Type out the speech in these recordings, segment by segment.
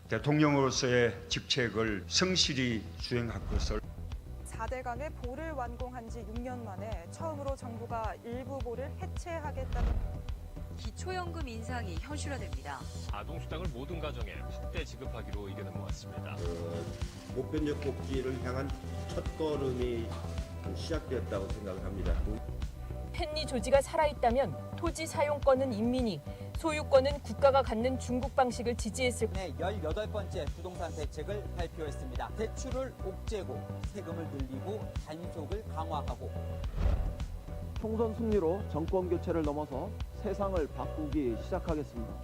대통령으로서의 직책을 성실히 수행할 것을 4대강의 보를 완공한 지 6년 만에 처음으로 정부가 일부 보를 해체하겠다는 기초연금 인상이 현실화됩니다. 아동수당을 모든 가정에 확대 지급하기로 의견을 모았습니다. 보편적 복지를 향한 첫걸음이 시작되었다고 생각을 합니다. 펜리 조지가 살아있다면 토지 사용권은 인민이, 소유권은 국가가 갖는 중국 방식을 지지했을 네, 18번째 부동산 대책을 발표했습니다. 대출을 옥죄고 세금을 늘리고 단속을 강화하고 총선 승리로 정권 교체를 넘어서 세상을 바꾸기 시작하겠습니다.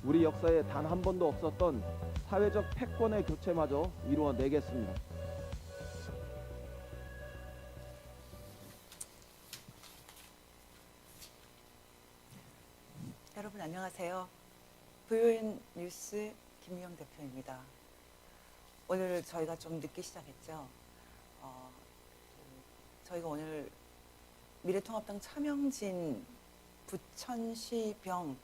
우리 역사에 단 한 번도 없었던 사회적 패권의 교체마저 이루어내겠습니다. 여러분 안녕하세요. VON 뉴스 김유영 대표입니다. 오늘 저희가 좀 늦게 시작했죠. 저희가 오늘 미래통합당 차명진 부천시병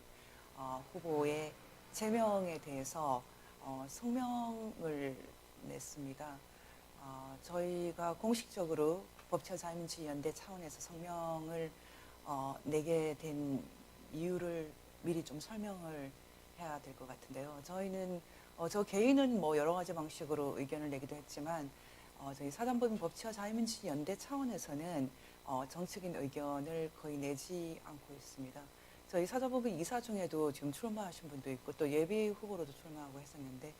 후보의 제명에 대해서 성명을 냈습니다. 저희가 공식적으로 법치자유민주연대 차원에서 성명을 내게 된 이유를 미리 좀 설명을 해야 될 것 같은데요. 저희는 저 개인은 뭐 여러 가지 방식으로 의견을 내기도 했지만 저희 사단법인 법치자유민주연대 차원에서는 정책인 의견을 거의 내지 않고 있습니다. 저희 사단법인 이사 중에도 지금 출마하신 분도 있고 또 예비 후보로도 출마하고 했었는데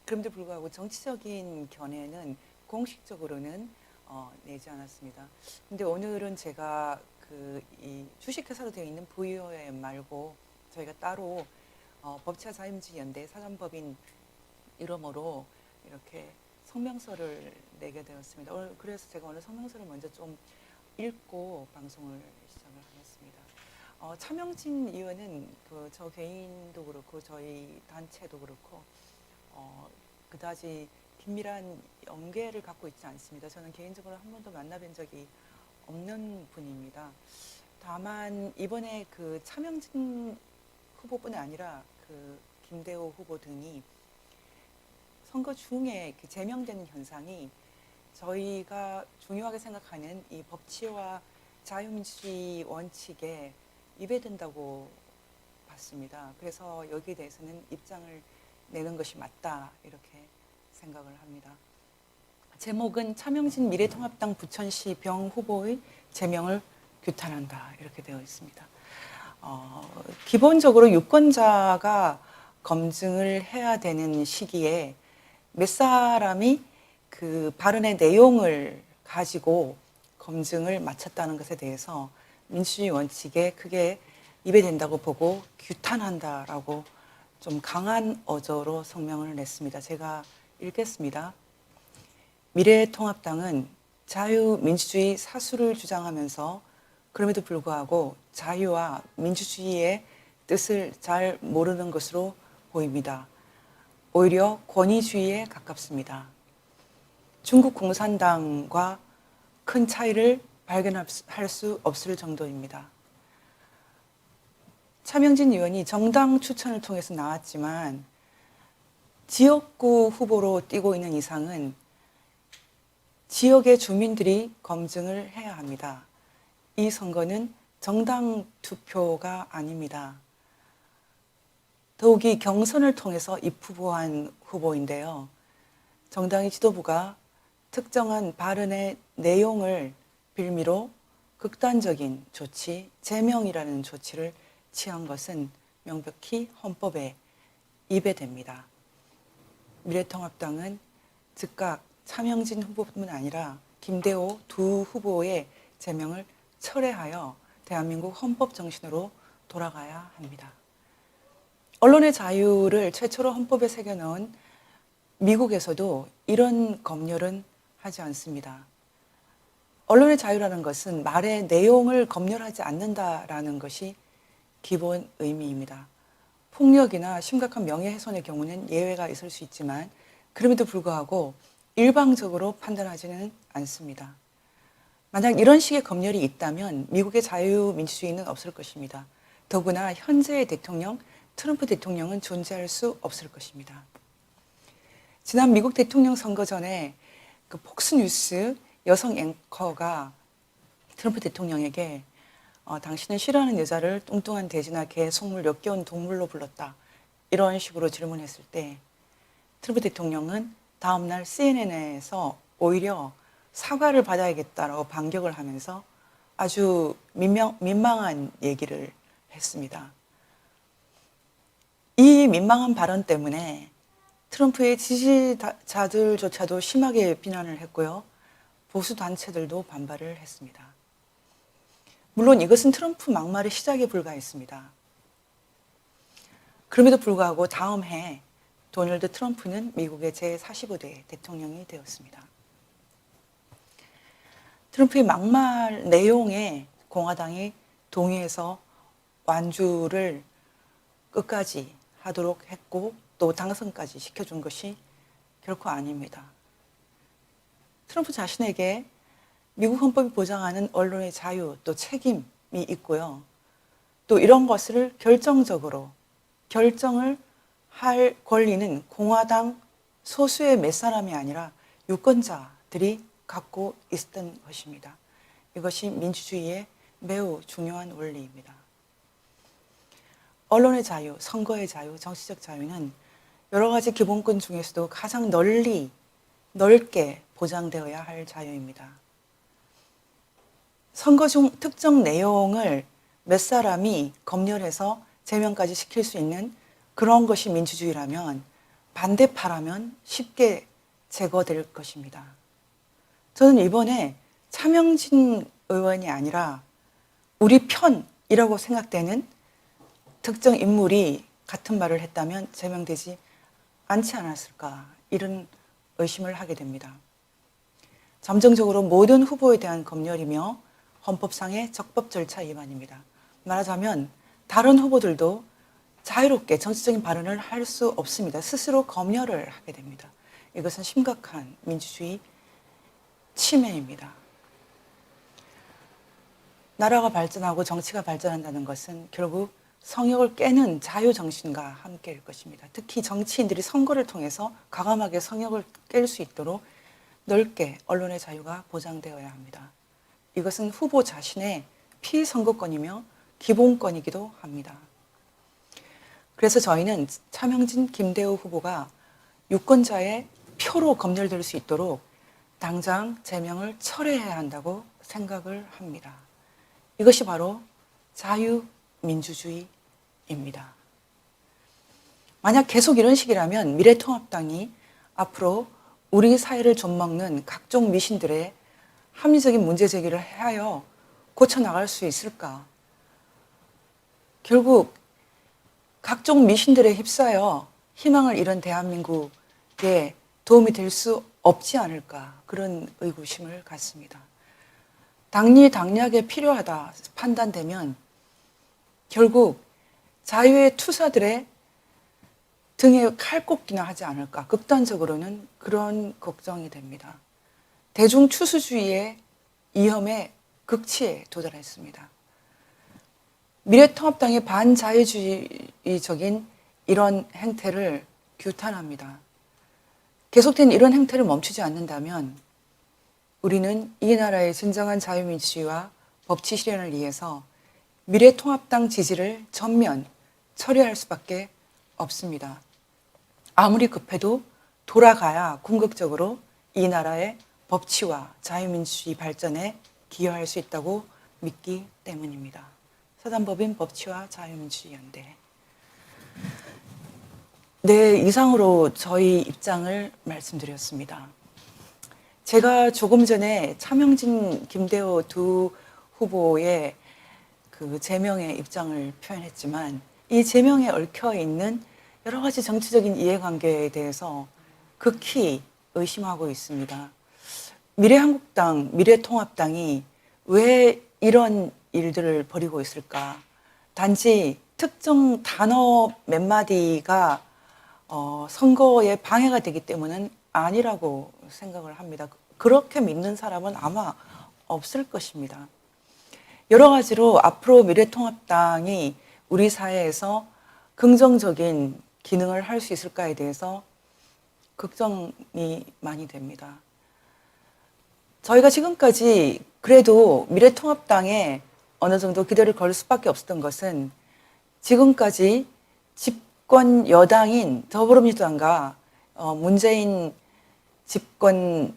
그럼에도 불구하고 정치적인 견해는 공식적으로는 내지 않았습니다. 근데 오늘은 제가 이 주식회사로 되어 있는 VON 말고 저희가 따로 법치자유민주연대 사단법인 이름으로 이렇게 성명서를 내게 되었습니다. 그래서 제가 오늘 성명서를 먼저 좀 읽고 방송을 시작을 하겠습니다. 차명진 의원은 저 개인도 그렇고 저희 단체도 그렇고 그다지 긴밀한 연계를 갖고 있지 않습니다. 저는 개인적으로 한 번도 만나뵌 적이 없는 분입니다. 다만 이번에 차명진 후보뿐 아니라 김대호 후보 등이 선거 중에 제명되는 현상이 저희가 중요하게 생각하는 이 법치와 자유민주주의 원칙에 위배된다고 봤습니다. 그래서 여기에 대해서는 입장을 내는 것이 맞다 이렇게 생각을 합니다. 제목은 차명진 미래통합당 부천시 병 후보의 제명을 규탄한다 이렇게 되어 있습니다. 기본적으로 유권자가 검증을 해야 되는 시기에 몇 사람이 발언의 내용을 가지고 검증을 마쳤다는 것에 대해서 민주주의 원칙에 크게 위배된다고 보고 규탄한다라고 좀 강한 어조로 성명을 냈습니다. 제가 읽겠습니다. 미래통합당은 자유민주주의 사수를 주장하면서 그럼에도 불구하고 자유와 민주주의의 뜻을 잘 모르는 것으로 보입니다. 오히려 권위주의에 가깝습니다. 중국 공산당과 큰 차이를 발견할 수 없을 정도입니다. 차명진 의원이 정당 추천을 통해서 나왔지만 지역구 후보로 뛰고 있는 이상은 지역의 주민들이 검증을 해야 합니다. 이 선거는 정당 투표가 아닙니다. 더욱이 경선을 통해서 입후보한 후보인데요. 정당의 지도부가 특정한 발언의 내용을 빌미로 극단적인 조치, 제명이라는 조치를 취한 것은 명백히 헌법에 위배됩니다. 미래통합당은 즉각 차명진 후보뿐만 아니라 김대호 두 후보의 제명을 철회하여 대한민국 헌법 정신으로 돌아가야 합니다. 언론의 자유를 최초로 헌법에 새겨넣은 미국에서도 이런 검열은 하지 않습니다. 언론의 자유라는 것은 말의 내용을 검열하지 않는다라는 것이 기본 의미입니다. 폭력이나 심각한 명예훼손의 경우는 예외가 있을 수 있지만 그럼에도 불구하고 일방적으로 판단하지는 않습니다. 만약 이런 식의 검열이 있다면 미국의 자유민주주의는 없을 것입니다. 더구나 현재의 대통령 트럼프 대통령은 존재할 수 없을 것입니다. 지난 미국 대통령 선거 전에 그 폭스뉴스 여성 앵커가 트럼프 대통령에게 당신은 싫어하는 여자를 뚱뚱한 돼지나 개, 속물 역겨운 동물로 불렀다. 이런 식으로 질문했을 때 트럼프 대통령은 다음날 CNN에서 오히려 사과를 받아야겠다라고 반격을 하면서 아주 민망한 얘기를 했습니다. 이 민망한 발언 때문에 트럼프의 지지자들조차도 심하게 비난을 했고요. 보수 단체들도 반발을 했습니다. 물론 이것은 트럼프 막말의 시작에 불과했습니다. 그럼에도 불구하고 다음 해 도널드 트럼프는 미국의 제45대 대통령이 되었습니다. 트럼프의 막말 내용에 공화당이 동의해서 완주를 끝까지 하도록 했고 또 당선까지 시켜준 것이 결코 아닙니다. 트럼프 자신에게 미국 헌법이 보장하는 언론의 자유 또 책임이 있고요. 또 이런 것을 결정적으로 결정을 할 권리는 공화당 소수의 몇 사람이 아니라 유권자들이 갖고 있었던 것입니다. 이것이 민주주의의 매우 중요한 원리입니다. 언론의 자유, 선거의 자유, 정치적 자유는 여러 가지 기본권 중에서도 가장 넓게 보장되어야 할 자유입니다. 선거 중 특정 내용을 몇 사람이 검열해서 제명까지 시킬 수 있는 그런 것이 민주주의라면 반대파라면 쉽게 제거될 것입니다. 저는 이번에 차명진 의원이 아니라 우리 편이라고 생각되는 특정 인물이 같은 말을 했다면 제명되지 않지 않았을까 이런 의심을 하게 됩니다. 잠정적으로 모든 후보에 대한 검열이며 헌법상의 적법 절차 위반입니다. 말하자면 다른 후보들도 자유롭게 정치적인 발언을 할 수 없습니다. 스스로 검열을 하게 됩니다. 이것은 심각한 민주주의 침해입니다. 나라가 발전하고 정치가 발전한다는 것은 결국 성역을 깨는 자유정신과 함께일 것입니다. 특히 정치인들이 선거를 통해서 과감하게 성역을 깰 수 있도록 넓게 언론의 자유가 보장되어야 합니다. 이것은 후보 자신의 피선거권이며 기본권이기도 합니다. 그래서 저희는 차명진, 김대우 후보가 유권자의 표로 검열될 수 있도록 당장 제명을 철회해야 한다고 생각을 합니다. 이것이 바로 자유민주주의입니다. 만약 계속 이런 식이라면 미래통합당이 앞으로 우리 사회를 좀먹는 각종 미신들의 합리적인 문제 제기를 하여 고쳐나갈 수 있을까? 결국 각종 미신들에 휩싸여 희망을 잃은 대한민국에 도움이 될 수 없지 않을까 그런 의구심을 갖습니다. 당리당략에 필요하다 판단되면 결국 자유의 투사들의 등에 칼꽂기나 하지 않을까 극단적으로는 그런 걱정이 됩니다. 대중 추수주의의 위험의 극치에 도달했습니다. 미래통합당의 반자유주의적인 이런 행태를 규탄합니다. 계속된 이런 행태를 멈추지 않는다면 우리는 이 나라의 진정한 자유민주주의와 법치 실현을 위해서 미래통합당 지지를 전면 처리할 수밖에 없습니다. 아무리 급해도 돌아가야 궁극적으로 이 나라의 법치와 자유민주주의 발전에 기여할 수 있다고 믿기 때문입니다. 사단법인 법치와 자유민주주의연대. 네, 이상으로 저희 입장을 말씀드렸습니다. 제가 조금 전에 차명진, 김대호 두 후보의 그 제명의 입장을 표현했지만 이 제명에 얽혀 있는 여러 가지 정치적인 이해관계에 대해서 극히 의심하고 있습니다. 미래한국당, 미래통합당이 왜 이런 일들을 벌이고 있을까? 단지 특정 단어 몇 마디가 선거에 방해가 되기 때문은 아니라고 생각을 합니다. 그렇게 믿는 사람은 아마 없을 것입니다. 여러 가지로 앞으로 미래통합당이 우리 사회에서 긍정적인 기능을 할 수 있을까에 대해서 걱정이 많이 됩니다. 저희가 지금까지 그래도 미래통합당에 어느 정도 기대를 걸 수밖에 없었던 것은 지금까지 집권 여당인 더불어민주당과 문재인 집권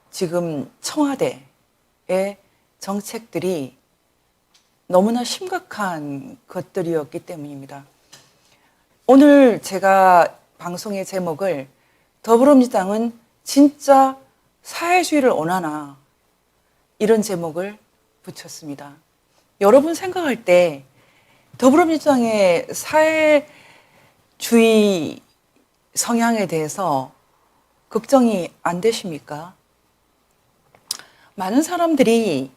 지금 청와대의 정책들이 너무나 심각한 것들이었기 때문입니다. 오늘 제가 방송의 제목을 더불어민주당은 진짜 사회주의를 원하나 이런 제목을 붙였습니다. 여러분 생각할 때 더불어민주당의 사회주의 성향에 대해서 걱정이 안 되십니까? 많은 사람들이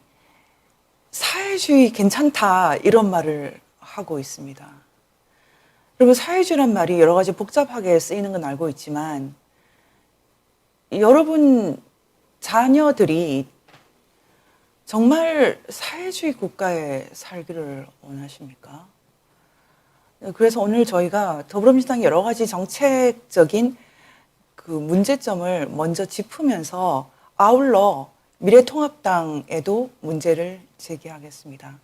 사회주의 괜찮다 이런 말을 하고 있습니다. 여러분 사회주의란 말이 여러 가지 복잡하게 쓰이는 건 알고 있지만 여러분 자녀들이 정말 사회주의 국가에 살기를 원하십니까? 그래서 오늘 저희가 더불어민주당의 여러 가지 정책적인 그 문제점을 먼저 짚으면서 아울러 미래통합당에도 문제를 제기하겠습니다.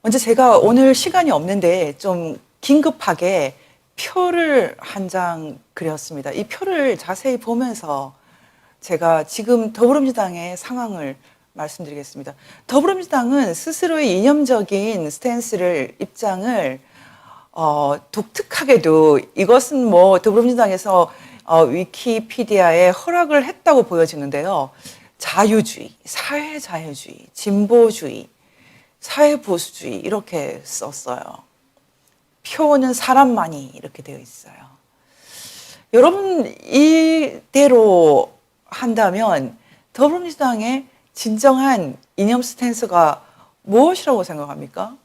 먼저 제가 오늘 시간이 없는데 좀 긴급하게 표를 한 장 그렸습니다. 이 표를 자세히 보면서 제가 지금 더불어민주당의 상황을 말씀드리겠습니다. 더불어민주당은 스스로의 이념적인 스탠스를, 입장을 독특하게도 이것은 뭐 더불어민주당에서 위키피디아에 허락을 했다고 보여지는데요. 자유주의, 사회자유주의, 진보주의, 사회보수주의 이렇게 썼어요. 표는 사람만이 이렇게 되어 있어요. 여러분 이대로 한다면 더불어민주당의 진정한 이념 스탠스가 무엇이라고 생각합니까?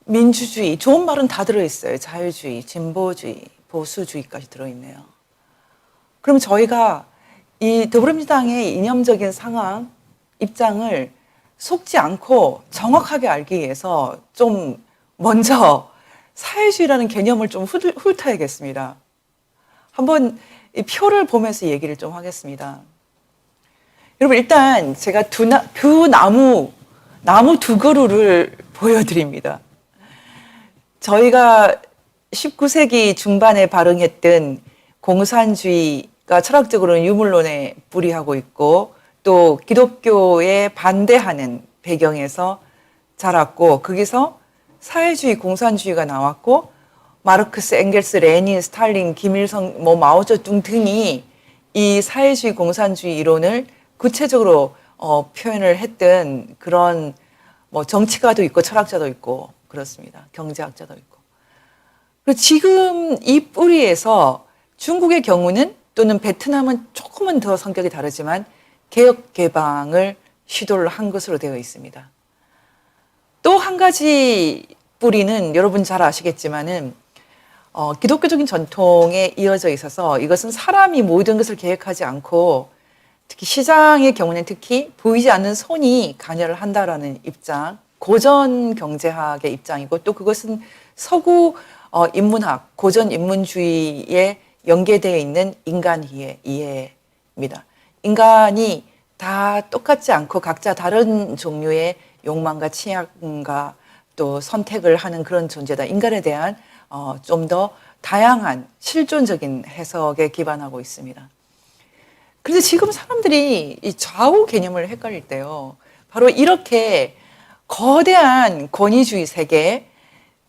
민주주의, 좋은 말은 다 들어있어요. 자유주의, 진보주의, 보수주의까지 들어있네요. 그럼 저희가 이 더불어민주당의 이념적인 상황, 입장을 속지 않고 정확하게 알기 위해서 좀 먼저 사회주의라는 개념을 좀 훑어야겠습니다. 한번 이 표를 보면서 얘기를 좀 하겠습니다. 여러분 일단 제가 나무 두 그루를 보여드립니다. 저희가 19세기 중반에 발흥했던 공산주의가 철학적으로는 유물론에 뿌리하고 있고 또 기독교에 반대하는 배경에서 자랐고 거기서 사회주의, 공산주의가 나왔고 마르크스, 엥겔스, 레닌, 스탈린, 김일성, 마오쩌둥 등이 이 사회주의, 공산주의 이론을 구체적으로 표현을 했던 그런 정치가도 있고 철학자도 있고 그렇습니다. 경제학자도 있고. 그리고 지금 이 뿌리에서 중국의 경우는 또는 베트남은 조금은 더 성격이 다르지만 개혁 개방을 시도를 한 것으로 되어 있습니다. 또 한 가지 뿌리는 여러분 잘 아시겠지만은 기독교적인 전통에 이어져 있어서 이것은 사람이 모든 것을 계획하지 않고 특히 시장의 경우는 특히 보이지 않는 손이 관여를 한다라는 입장, 고전 경제학의 입장이고 또 그것은 서구 인문학, 고전 인문주의에 연계되어 있는 인간 이해입니다. 인간이 다 똑같지 않고 각자 다른 종류의 욕망과 취향과 또 선택을 하는 그런 존재다. 인간에 대한 좀 더 다양한 실존적인 해석에 기반하고 있습니다. 그런데 지금 사람들이 이 좌우 개념을 헷갈릴 때요. 바로 이렇게 거대한 권위주의 세계,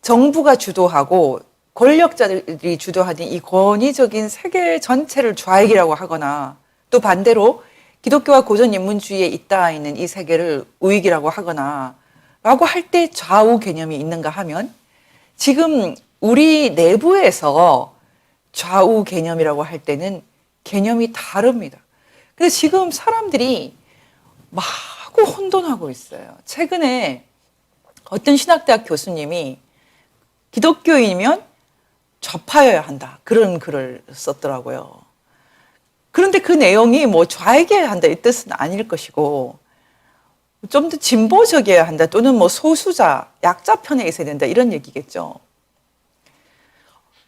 정부가 주도하고 권력자들이 주도하는 이 권위적인 세계 전체를 좌익이라고 하거나 또 반대로 기독교와 고전 인문주의에 있다 있는 이 세계를 우익이라고 하거나 라고 할 때 좌우 개념이 있는가 하면 지금 우리 내부에서 좌우 개념이라고 할 때는 개념이 다릅니다. 그래서 지금 사람들이 마구 혼돈하고 있어요. 최근에 어떤 신학대학 교수님이 기독교인이면 좌파여야 한다. 그런 글을 썼더라고요. 그런데 그 내용이 좌익해야 한다 이 뜻은 아닐 것이고 좀 더 진보적이어야 한다 또는 소수자, 약자 편에 있어야 된다 이런 얘기겠죠.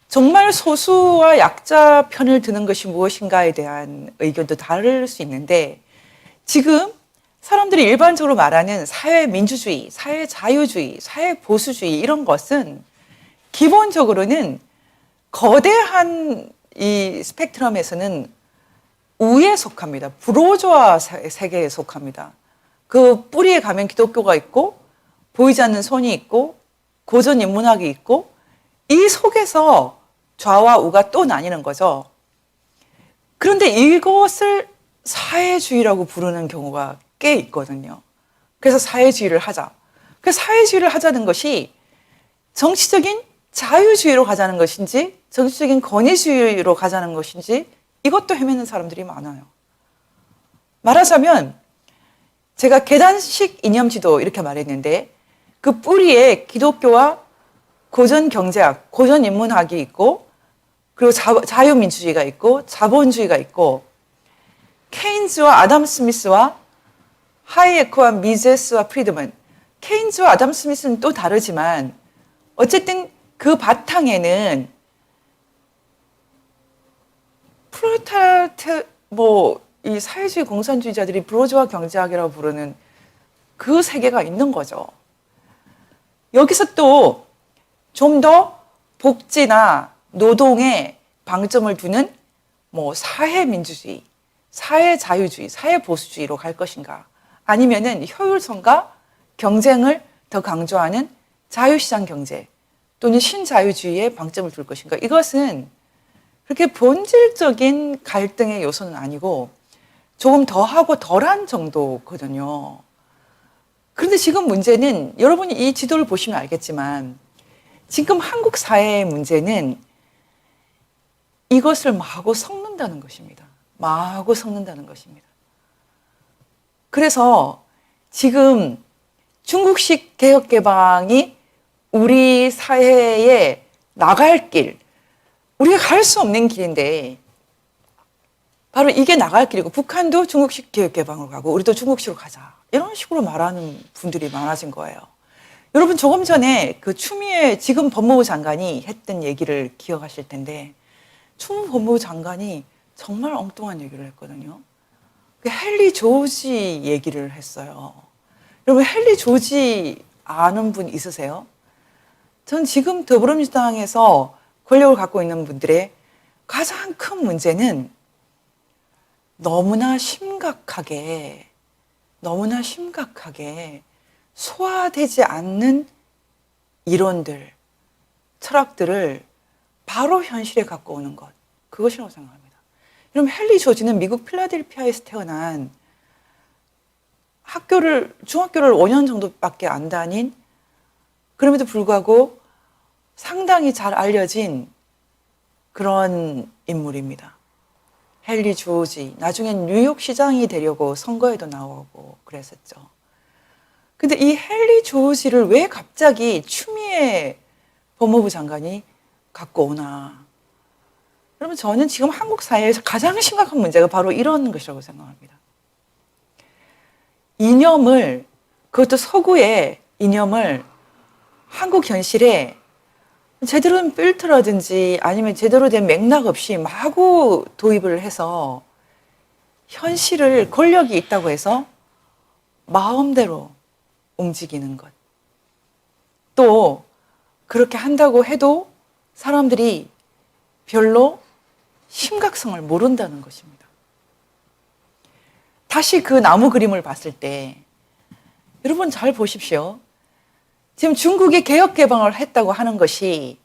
정말 소수와 약자 편을 드는 것이 무엇인가에 대한 의견도 다를 수 있는데 지금 사람들이 일반적으로 말하는 사회 민주주의, 사회 자유주의, 사회 보수주의 이런 것은 기본적으로는 거대한 이 스펙트럼에서는 우에 속합니다. 부르주아 세계에 속합니다. 그 뿌리에 가면 기독교가 있고 보이지 않는 손이 있고 고전 인문학이 있고 이 속에서 좌와 우가 또 나뉘는 거죠. 그런데 이것을 사회주의라고 부르는 경우가 꽤 있거든요. 그래서 사회주의를 하자. 그래서 사회주의를 하자는 것이 정치적인 자유주의로 가자는 것인지 정치적인 권위주의로 가자는 것인지 이것도 헤매는 사람들이 많아요. 말하자면 제가 계단식 이념지도 이렇게 말했는데 그 뿌리에 기독교와 고전 경제학, 고전 인문학이 있고 그리고 자유민주주의가 있고 자본주의가 있고 케인즈와 아담 스미스와 하이에크와 미제스와 프리드먼 케인즈와 아담 스미스는 또 다르지만 어쨌든 그 바탕에는 프롤레타리아트 이 사회주의 공산주의자들이 부르주아 경제학이라고 부르는 그 세계가 있는 거죠. 여기서 또 좀 더 복지나 노동에 방점을 두는 사회민주주의, 사회자유주의, 사회보수주의로 갈 것인가 아니면은 효율성과 경쟁을 더 강조하는 자유시장 경제 또는 신자유주의에 방점을 둘 것인가 이것은 그렇게 본질적인 갈등의 요소는 아니고 조금 더하고 덜한 정도거든요. 그런데 지금 문제는 여러분이 이 지도를 보시면 알겠지만 지금 한국 사회의 문제는 이것을 마구 섞는다는 것입니다. 마구 섞는다는 것입니다. 그래서 지금 중국식 개혁개방이 우리 사회에 나갈 길, 우리가 갈 수 없는 길인데 바로 이게 나갈 길이고 북한도 중국식 개혁개방으로 가고 우리도 중국식으로 가자. 이런 식으로 말하는 분들이 많아진 거예요. 여러분 조금 전에 그 추미애 지금 법무부 장관이 했던 얘기를 기억하실 텐데 추미애 법무부 장관이 정말 엉뚱한 얘기를 했거든요. 헨리 조지 얘기를 했어요. 여러분 헨리 조지 아는 분 있으세요? 전 지금 더불어민주당에서 권력을 갖고 있는 분들의 가장 큰 문제는 너무나 심각하게 소화되지 않는 이론들, 철학들을 바로 현실에 갖고 오는 것. 그것이라고 생각합니다. 여러분 헨리 조지는 미국 필라델피아에서 태어난 중학교를 5년 정도밖에 안 다닌 그럼에도 불구하고 상당히 잘 알려진 그런 인물입니다. 헨리 조지, 나중엔 뉴욕 시장이 되려고 선거에도 나오고 그랬었죠. 근데 이 헨리 조지를 왜 갑자기 추미애 법무부 장관이 갖고 오나? 여러분 저는 지금 한국 사회에서 가장 심각한 문제가 바로 이런 것이라고 생각합니다. 이념을, 그것도 서구의 이념을 한국 현실에 제대로 된 필터라든지 아니면 제대로 된 맥락 없이 마구 도입을 해서 현실을 권력이 있다고 해서 마음대로 움직이는 것. 또 그렇게 한다고 해도 사람들이 별로 심각성을 모른다는 것입니다. 다시 그 나무 그림을 봤을 때 여러분 잘 보십시오. 지금 중국이 개혁 개방을 했다고 하는 것이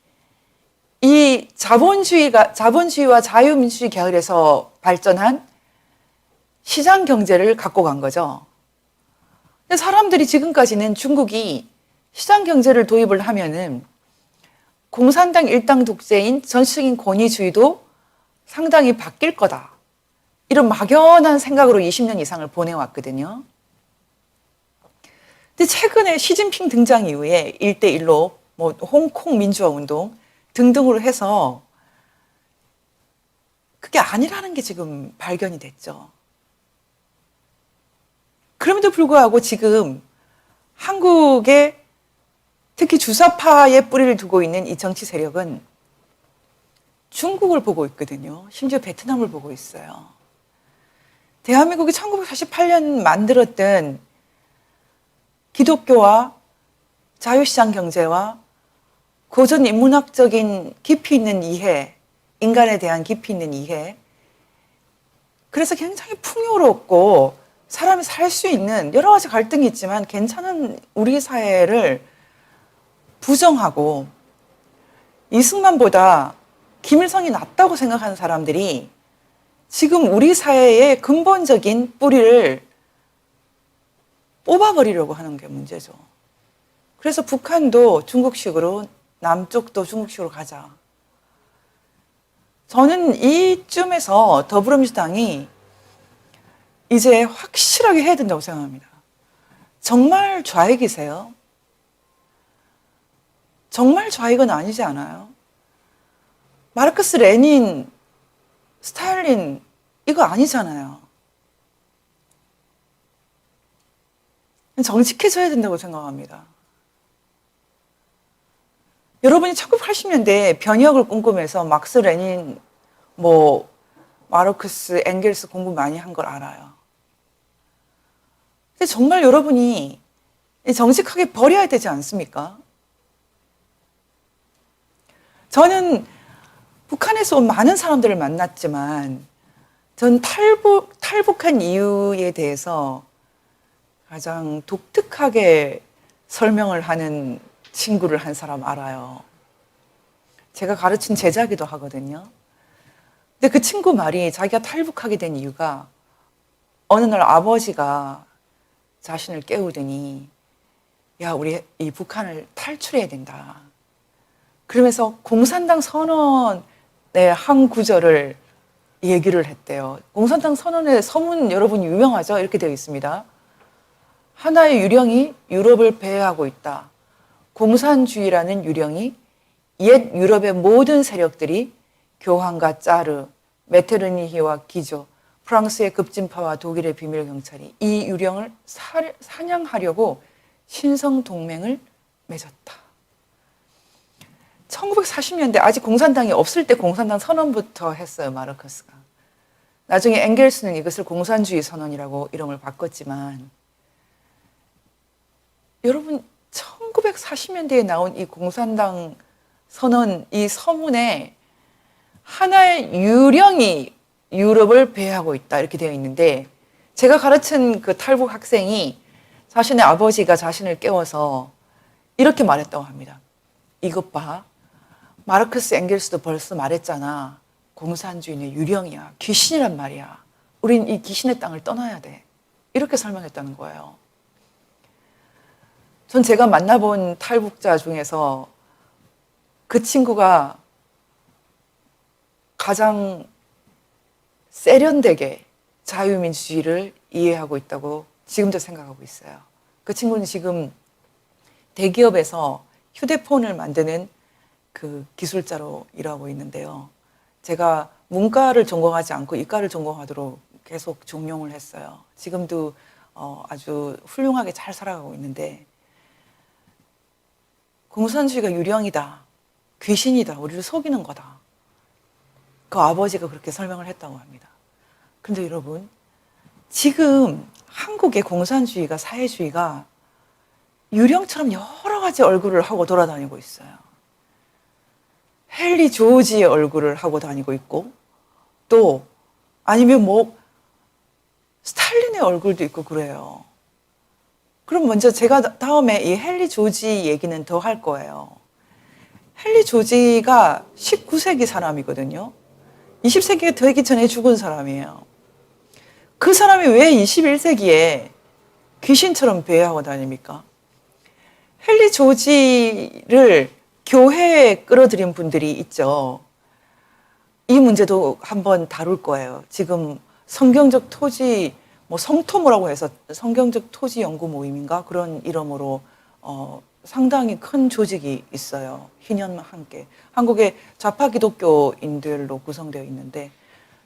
이 자본주의와 자유민주주의 계열에서 발전한 시장 경제를 갖고 간 거죠. 근데 사람들이 지금까지는 중국이 시장 경제를 도입을 하면은 공산당 일당 독재인 전체적인 권위주의도 상당히 바뀔 거다. 이런 막연한 생각으로 20년 이상을 보내왔거든요. 근데 최근에 시진핑 등장 이후에 1대1로 홍콩 민주화 운동 등등으로 해서 그게 아니라는 게 지금 발견이 됐죠. 그럼에도 불구하고 지금 한국의 특히 주사파의 뿌리를 두고 있는 이 정치 세력은 중국을 보고 있거든요. 심지어 베트남을 보고 있어요. 대한민국이 1948년 만들었던 기독교와 자유시장 경제와 고전 인문학적인 깊이 있는 이해, 인간에 대한 깊이 있는 이해, 그래서 굉장히 풍요롭고 사람이 살 수 있는 여러 가지 갈등이 있지만 괜찮은 우리 사회를 부정하고 이승만보다 김일성이 낫다고 생각하는 사람들이 지금 우리 사회의 근본적인 뿌리를 뽑아버리려고 하는 게 문제죠. 그래서 북한도 중국식으로, 남쪽도 중국식으로 가자. 저는 이쯤에서 더불어민주당이 이제 확실하게 해야 된다고 생각합니다. 정말 좌익이세요? 정말 좌익은 아니지 않아요? 마르크스, 레닌, 스탈린 이거 아니잖아요. 정직해져야 된다고 생각합니다. 여러분이 1980년대에 변혁을 꿈꾸면서 막스, 레닌, 마르크스, 엥겔스 공부 많이 한 걸 알아요. 근데 정말 여러분이 정직하게 버려야 되지 않습니까? 저는 북한에서 온 많은 사람들을 만났지만 전 탈북한 이유에 대해서 가장 독특하게 설명을 하는 친구를 한 사람 알아요. 제가 가르친 제자기도 하거든요. 근데 그 친구 말이 자기가 탈북하게 된 이유가 어느 날 아버지가 자신을 깨우더니 야, 우리 이 북한을 탈출해야 된다. 그러면서 공산당 선언의 한 구절을 얘기를 했대요. 공산당 선언의 서문 여러분 유명하죠? 이렇게 되어 있습니다. 하나의 유령이 유럽을 배회하고 있다. 공산주의라는 유령이 옛 유럽의 모든 세력들이 교황과 짜르, 메테르니히와 기조, 프랑스의 급진파와 독일의 비밀 경찰이 이 유령을 사냥하려고 신성동맹을 맺었다. 1940년대 아직 공산당이 없을 때 공산당 선언부터 했어요, 마르크스가. 나중에 엥겔스는 이것을 공산주의 선언이라고 이름을 바꿨지만 여러분 1940년대에 나온 이 공산당 선언, 이 서문에 하나의 유령이 유럽을 배회하고 있다 이렇게 되어 있는데 제가 가르친 그 탈북 학생이 자신의 아버지가 자신을 깨워서 이렇게 말했다고 합니다. 이것 봐. 마르크스 엥겔스도 벌써 말했잖아. 공산주의는 유령이야. 귀신이란 말이야. 우린 이 귀신의 땅을 떠나야 돼. 이렇게 설명했다는 거예요. 전 제가 만나본 탈북자 중에서 그 친구가 가장 세련되게 자유민주주의를 이해하고 있다고 지금도 생각하고 있어요. 그 친구는 지금 대기업에서 휴대폰을 만드는 그 기술자로 일하고 있는데요. 제가 문과를 전공하지 않고 이과를 전공하도록 계속 종용을 했어요. 지금도 아주 훌륭하게 잘 살아가고 있는데 공산주의가 유령이다. 귀신이다. 우리를 속이는 거다. 그 아버지가 그렇게 설명을 했다고 합니다. 그런데 여러분, 지금 한국의 공산주의가, 사회주의가 유령처럼 여러 가지 얼굴을 하고 돌아다니고 있어요. 헨리 조지의 얼굴을 하고 다니고 있고, 또 아니면 스탈린의 얼굴도 있고 그래요. 그럼 먼저 제가 다음에 이 헨리 조지 얘기는 더 할 거예요. 헨리 조지가 19세기 사람이거든요. 20세기가 되기 전에 죽은 사람이에요. 그 사람이 왜 21세기에 귀신처럼 배회하고 다닙니까? 헨리 조지를 교회에 끌어들인 분들이 있죠. 이 문제도 한번 다룰 거예요. 지금 성경적 토지, 성토모라고 해서 성경적 토지 연구 모임인가? 그런 이름으로 상당히 큰 조직이 있어요. 희년과 함께. 한국의 좌파 기독교인들로 구성되어 있는데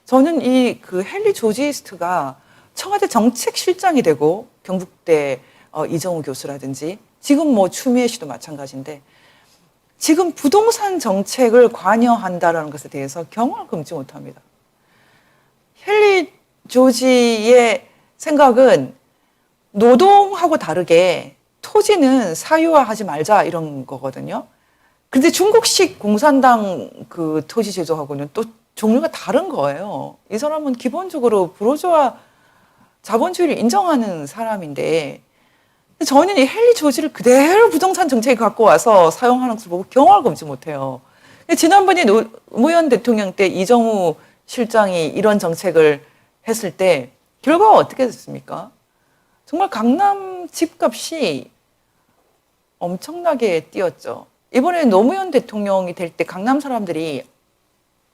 저는 이 그 헨리 조지이스트가 청와대 정책실장이 되고 경북대 이정우 교수라든지 지금 추미애 씨도 마찬가지인데 지금 부동산 정책을 관여한다라는 것에 대해서 경악을 금치 못합니다. 헨리 조지의 생각은 노동하고 다르게 토지는 사유화하지 말자 이런 거거든요. 근데 중국식 공산당 그 토지 제도하고는 또 종류가 다른 거예요. 이 사람은 기본적으로 부르주아 자본주의를 인정하는 사람인데 저는 이 헨리 조지를 그대로 부동산 정책에 갖고 와서 사용하는 것을 보고 경악을 금치 못해요. 지난번에 노무현 대통령 때 이정우 실장이 이런 정책을 했을 때 결과가 어떻게 됐습니까? 정말 강남 집값이 엄청나게 뛰었죠. 이번에 노무현 대통령이 될 때 강남 사람들이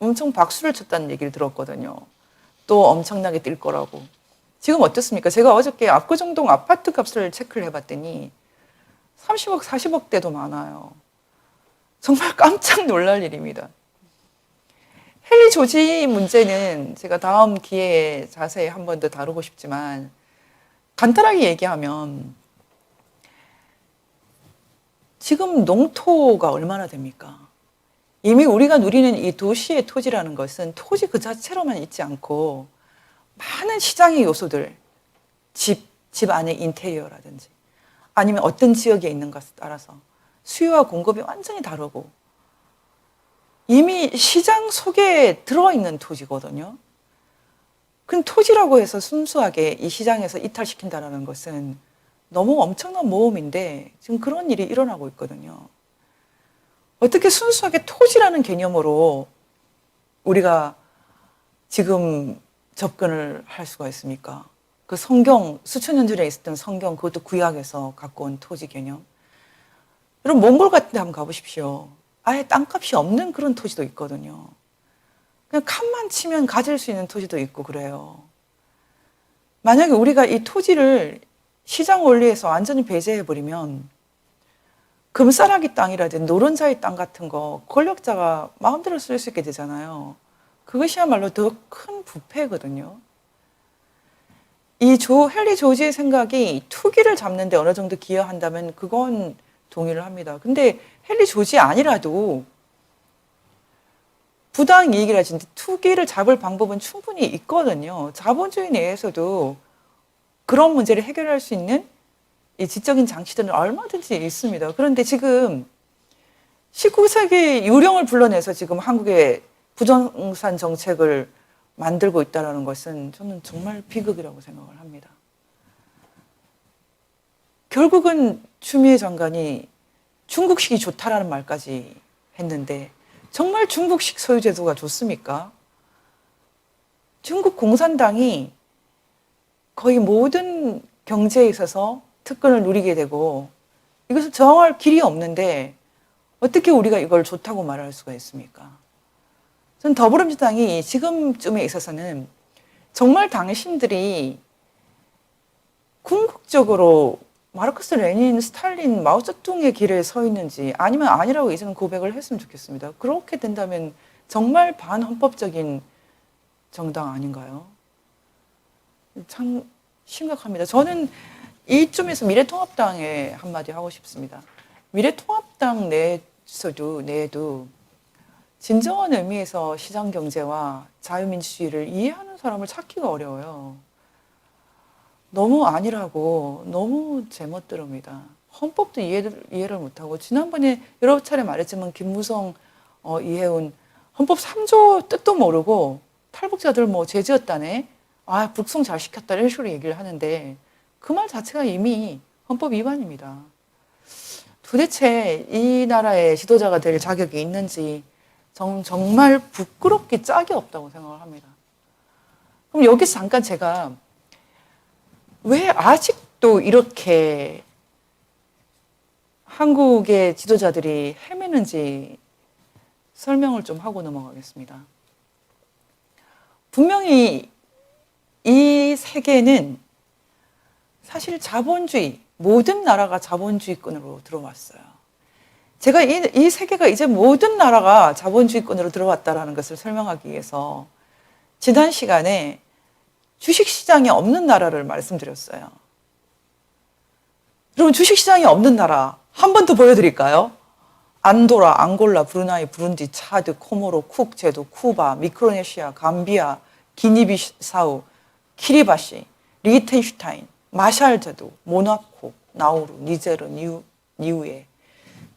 엄청 박수를 쳤다는 얘기를 들었거든요. 또 엄청나게 뛸 거라고. 지금 어떻습니까? 제가 어저께 압구정동 아파트 값을 체크를 해봤더니 30억, 40억대도 많아요. 정말 깜짝 놀랄 일입니다. 헨리 조지 문제는 제가 다음 기회에 자세히 한 번 더 다루고 싶지만 간단하게 얘기하면 지금 농토가 얼마나 됩니까? 이미 우리가 누리는 이 도시의 토지라는 것은 토지 그 자체로만 있지 않고 많은 시장의 요소들, 집 안의 인테리어라든지 아니면 어떤 지역에 있는 것에 따라서 수요와 공급이 완전히 다르고 이미 시장 속에 들어있는 토지거든요. 그 토지라고 해서 순수하게 이 시장에서 이탈시킨다는 것은 너무 엄청난 모험인데 지금 그런 일이 일어나고 있거든요. 어떻게 순수하게 토지라는 개념으로 우리가 지금 접근을 할 수가 있습니까? 그 성경, 수천 년 전에 있었던 성경, 그것도 구약에서 갖고 온 토지 개념. 여러분, 몽골 같은 데 한번 가보십시오. 아예 땅값이 없는 그런 토지도 있거든요. 그냥 칸만 치면 가질 수 있는 토지도 있고 그래요. 만약에 우리가 이 토지를 시장 원리에서 완전히 배제해버리면 금싸라기 땅이라든지 노른자의 땅 같은 거 권력자가 마음대로 쓸 수 있게 되잖아요. 그것이야말로 더 큰 부패거든요. 이 헨리 조지의 생각이 투기를 잡는 데 어느 정도 기여한다면 그건 동의를 합니다. 근데 헨리 조지 아니라도 부당 이익이라든지 투기를 잡을 방법은 충분히 있거든요. 자본주의 내에서도 그런 문제를 해결할 수 있는 이 지적인 장치들은 얼마든지 있습니다. 그런데 지금 19세기 유령을 불러내서 지금 한국의 부동산 정책을 만들고 있다는 것은 저는 정말 비극이라고 생각을 합니다. 결국은 추미애 장관이 중국식이 좋다라는 말까지 했는데 정말 중국식 소유제도가 좋습니까? 중국 공산당이 거의 모든 경제에 있어서 특권을 누리게 되고 이것을 저항할 길이 없는데 어떻게 우리가 이걸 좋다고 말할 수가 있습니까? 저는 더불어민주당이 지금쯤에 있어서는 정말 당신들이 궁극적으로 마르크스, 레닌, 스탈린, 마오쩌둥의 길에 서 있는지 아니면 아니라고 이제는 고백을 했으면 좋겠습니다. 그렇게 된다면 정말 반헌법적인 정당 아닌가요? 참 심각합니다. 저는 이쯤에서 미래통합당에 한마디 하고 싶습니다. 미래통합당 내에도 진정한 의미에서 시장경제와 자유민주주의를 이해하는 사람을 찾기가 어려워요. 너무 아니라고 너무 제멋대로입니다. 헌법도 이해를 못하고 지난번에 여러 차례 말했지만 김무성, 이해운 헌법 3조 뜻도 모르고 탈북자들 뭐 죄지었다네. 아, 북송 잘 시켰다 이런 식으로 얘기를 하는데 그 말 자체가 이미 헌법 위반입니다. 도대체 이 나라의 지도자가 될 자격이 있는지 정말 부끄럽게 짝이 없다고 생각을 합니다. 그럼 여기서 잠깐 제가 왜 아직도 이렇게 한국의 지도자들이 헤매는지 설명을 좀 하고 넘어가겠습니다. 분명히 이 세계는 사실 자본주의, 모든 나라가 자본주의권으로 들어왔어요. 제가 이 세계가 이제 모든 나라가 자본주의권으로 들어왔다는 것을 설명하기 위해서 지난 시간에 주식시장이 없는 나라를 말씀드렸어요. 여러분, 주식시장이 없는 나라 한 번 더 보여드릴까요? 안도라, 앙골라, 브루나이, 부룬디, 차드, 코모로, 쿡 제도, 쿠바, 미크로네시아, 감비아, 기니비사우, 키리바시, 리히텐슈타인, 마샬 제도, 모나코, 나우루, 니제르, 니우에,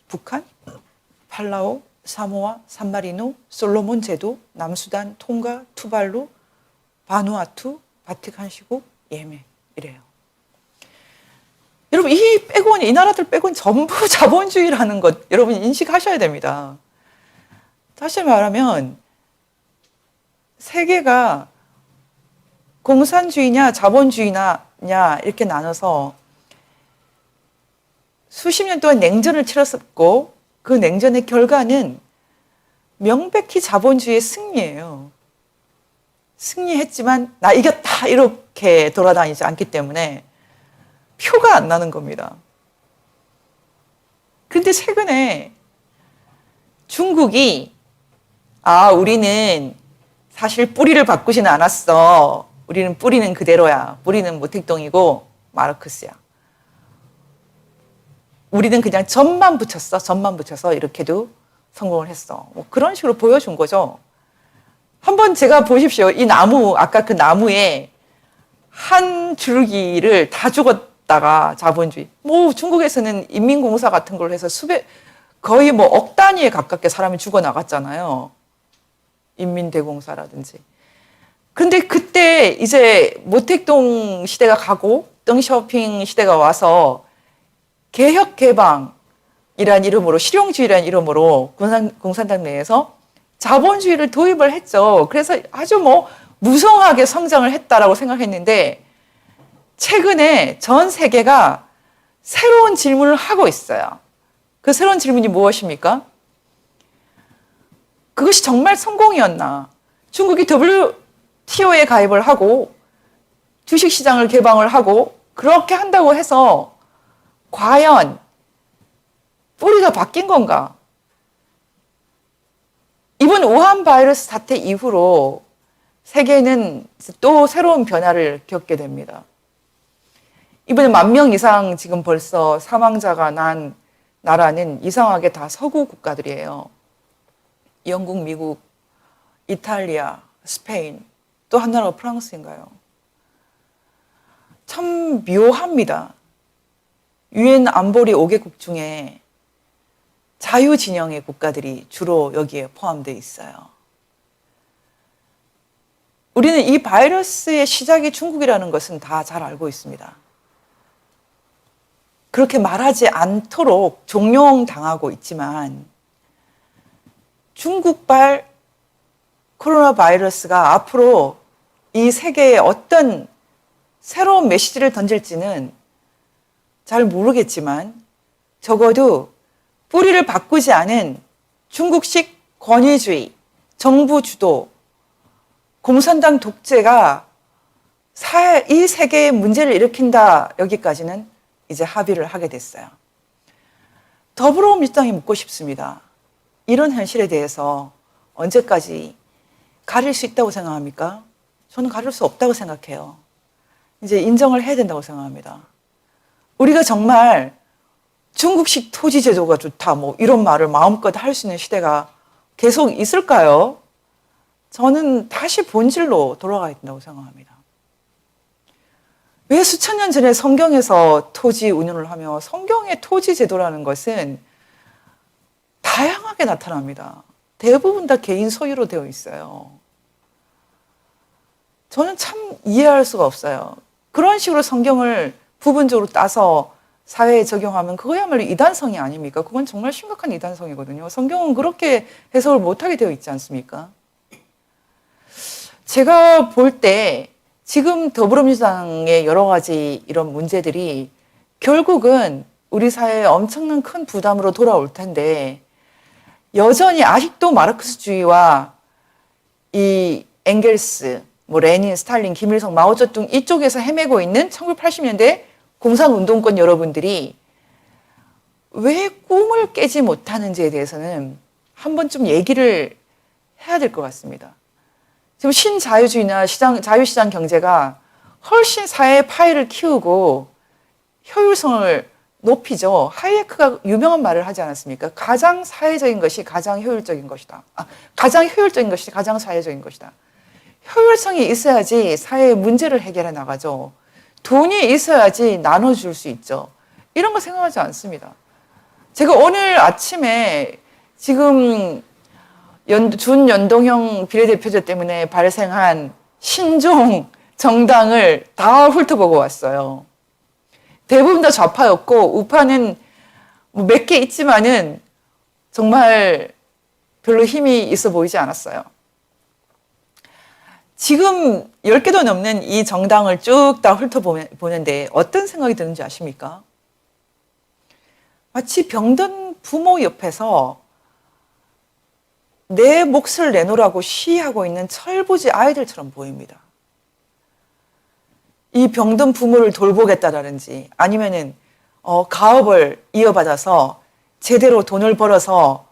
북한, 팔라우, 사모아, 산마리노, 솔로몬 제도, 남수단, 통가, 투발루, 바누아투, 바티칸 시국, 예멘 이래요. 여러분 이 나라들 빼고는 전부 자본주의라는 것 여러분 인식하셔야 됩니다. 다시 말하면 세계가 공산주의냐 자본주의냐 이렇게 나눠서 수십 년 동안 냉전을 치렀었고 그 냉전의 결과는 명백히 자본주의의 승리예요. 승리했지만 나 이겼다 이렇게 돌아다니지 않기 때문에 표가 안 나는 겁니다. 그런데 최근에 중국이 우리는 사실 뿌리를 바꾸지는 않았어. 우리는 뿌리는 그대로야. 뿌리는 모택동이고 마르크스야. 우리는 그냥 점만 붙였어. 점만 붙여서 이렇게도 성공을 했어. 뭐 그런 식으로 보여준 거죠. 한번 제가 보십시오. 이 나무, 아까 그 나무에 한 줄기를 다 죽었다가 자본주의. 뭐 중국에서는 인민공사 같은 걸 해서 거의 뭐 억 단위에 가깝게 사람이 죽어나갔잖아요. 인민대공사라든지. 근데 그때 이제 모택동 시대가 가고 덩쇼핑 시대가 와서 개혁개방이란 이름으로 실용주의라는 이름으로 공산당 내에서 자본주의를 도입을 했죠. 그래서 아주 뭐 무성하게 성장을 했다라고 생각했는데 최근에 전 세계가 새로운 질문을 하고 있어요. 그 새로운 질문이 무엇입니까? 그것이 정말 성공이었나? 중국이 WTO에 가입을 하고 주식시장을 개방을 하고 그렇게 한다고 해서 과연 뿌리가 바뀐 건가? 이번 우한 바이러스 사태 이후로 세계는 또 새로운 변화를 겪게 됩니다. 이번에 10,000명 이상 지금 벌써 사망자가 난 나라는 이상하게 다 서구 국가들이에요. 영국, 미국, 이탈리아, 스페인, 또 한 나라가 프랑스인가요? 참 묘합니다. 유엔 안보리 5개국 중에 자유진영의 국가들이 주로 여기에 포함되어 있어요. 우리는 이 바이러스의 시작이 중국이라는 것은 다 잘 알고 있습니다. 그렇게 말하지 않도록 종용당하고 있지만 중국발 코로나 바이러스가 앞으로 이 세계에 어떤 새로운 메시지를 던질지는 잘 모르겠지만 적어도 뿌리를 바꾸지 않은 중국식 권위주의, 정부 주도, 공산당 독재가 이 세계에 문제를 일으킨다 여기까지는 이제 합의를 하게 됐어요. 더불어민주당이 묻고 싶습니다. 이런 현실에 대해서 언제까지 가릴 수 있다고 생각합니까? 저는 가릴 수 없다고 생각해요. 이제 인정을 해야 된다고 생각합니다. 우리가 정말 중국식 토지 제도가 좋다, 뭐 이런 말을 마음껏 할 수 있는 시대가 계속 있을까요? 저는 다시 본질로 돌아가야 된다고 생각합니다. 왜 수천 년 전에 성경에서 토지 운운을 하며 성경의 토지 제도라는 것은 다양하게 나타납니다. 대부분 다 개인 소유로 되어 있어요. 저는 참 이해할 수가 없어요. 그런 식으로 성경을 부분적으로 따서 사회에 적용하면 그거야말로 이단성이 아닙니까? 그건 정말 심각한 이단성이거든요. 성경은 그렇게 해석을 못하게 되어 있지 않습니까? 제가 볼 때 지금 더불어민주당의 여러 가지 이런 문제들이 결국은 우리 사회에 엄청난 큰 부담으로 돌아올 텐데 여전히 아직도 마르크스주의와 이 엥겔스, 뭐 레닌, 스탈린, 김일성, 마오쩌둥 이쪽에서 헤매고 있는 1980년대 공산운동권 여러분들이 왜 꿈을 깨지 못하는지에 대해서는 한 번쯤 얘기를 해야 될 것 같습니다. 지금 신자유주의나 자유시장 경제가 훨씬 사회의 파이를 키우고 효율성을 높이죠. 하이에크가 유명한 말을 하지 않았습니까? 가장 사회적인 것이 가장 효율적인 것이다. 가장 효율적인 것이 가장 사회적인 것이다. 효율성이 있어야지 사회의 문제를 해결해 나가죠. 돈이 있어야지 나눠줄 수 있죠. 이런 거 생각하지 않습니다. 제가 오늘 아침에 지금 준연동형 비례대표제 때문에 발생한 신종 정당을 다 훑어보고 왔어요. 대부분 다 좌파였고 우파는 몇 개 있지만은 정말 별로 힘이 있어 보이지 않았어요. 지금 10개도 넘는 이 정당을 쭉 다 훑어보는데 어떤 생각이 드는지 아십니까? 마치 병든 부모 옆에서 내 몫을 내놓으라고 시위하고 있는 철부지 아이들처럼 보입니다. 이 병든 부모를 돌보겠다라든지 아니면은 가업을 이어받아서 제대로 돈을 벌어서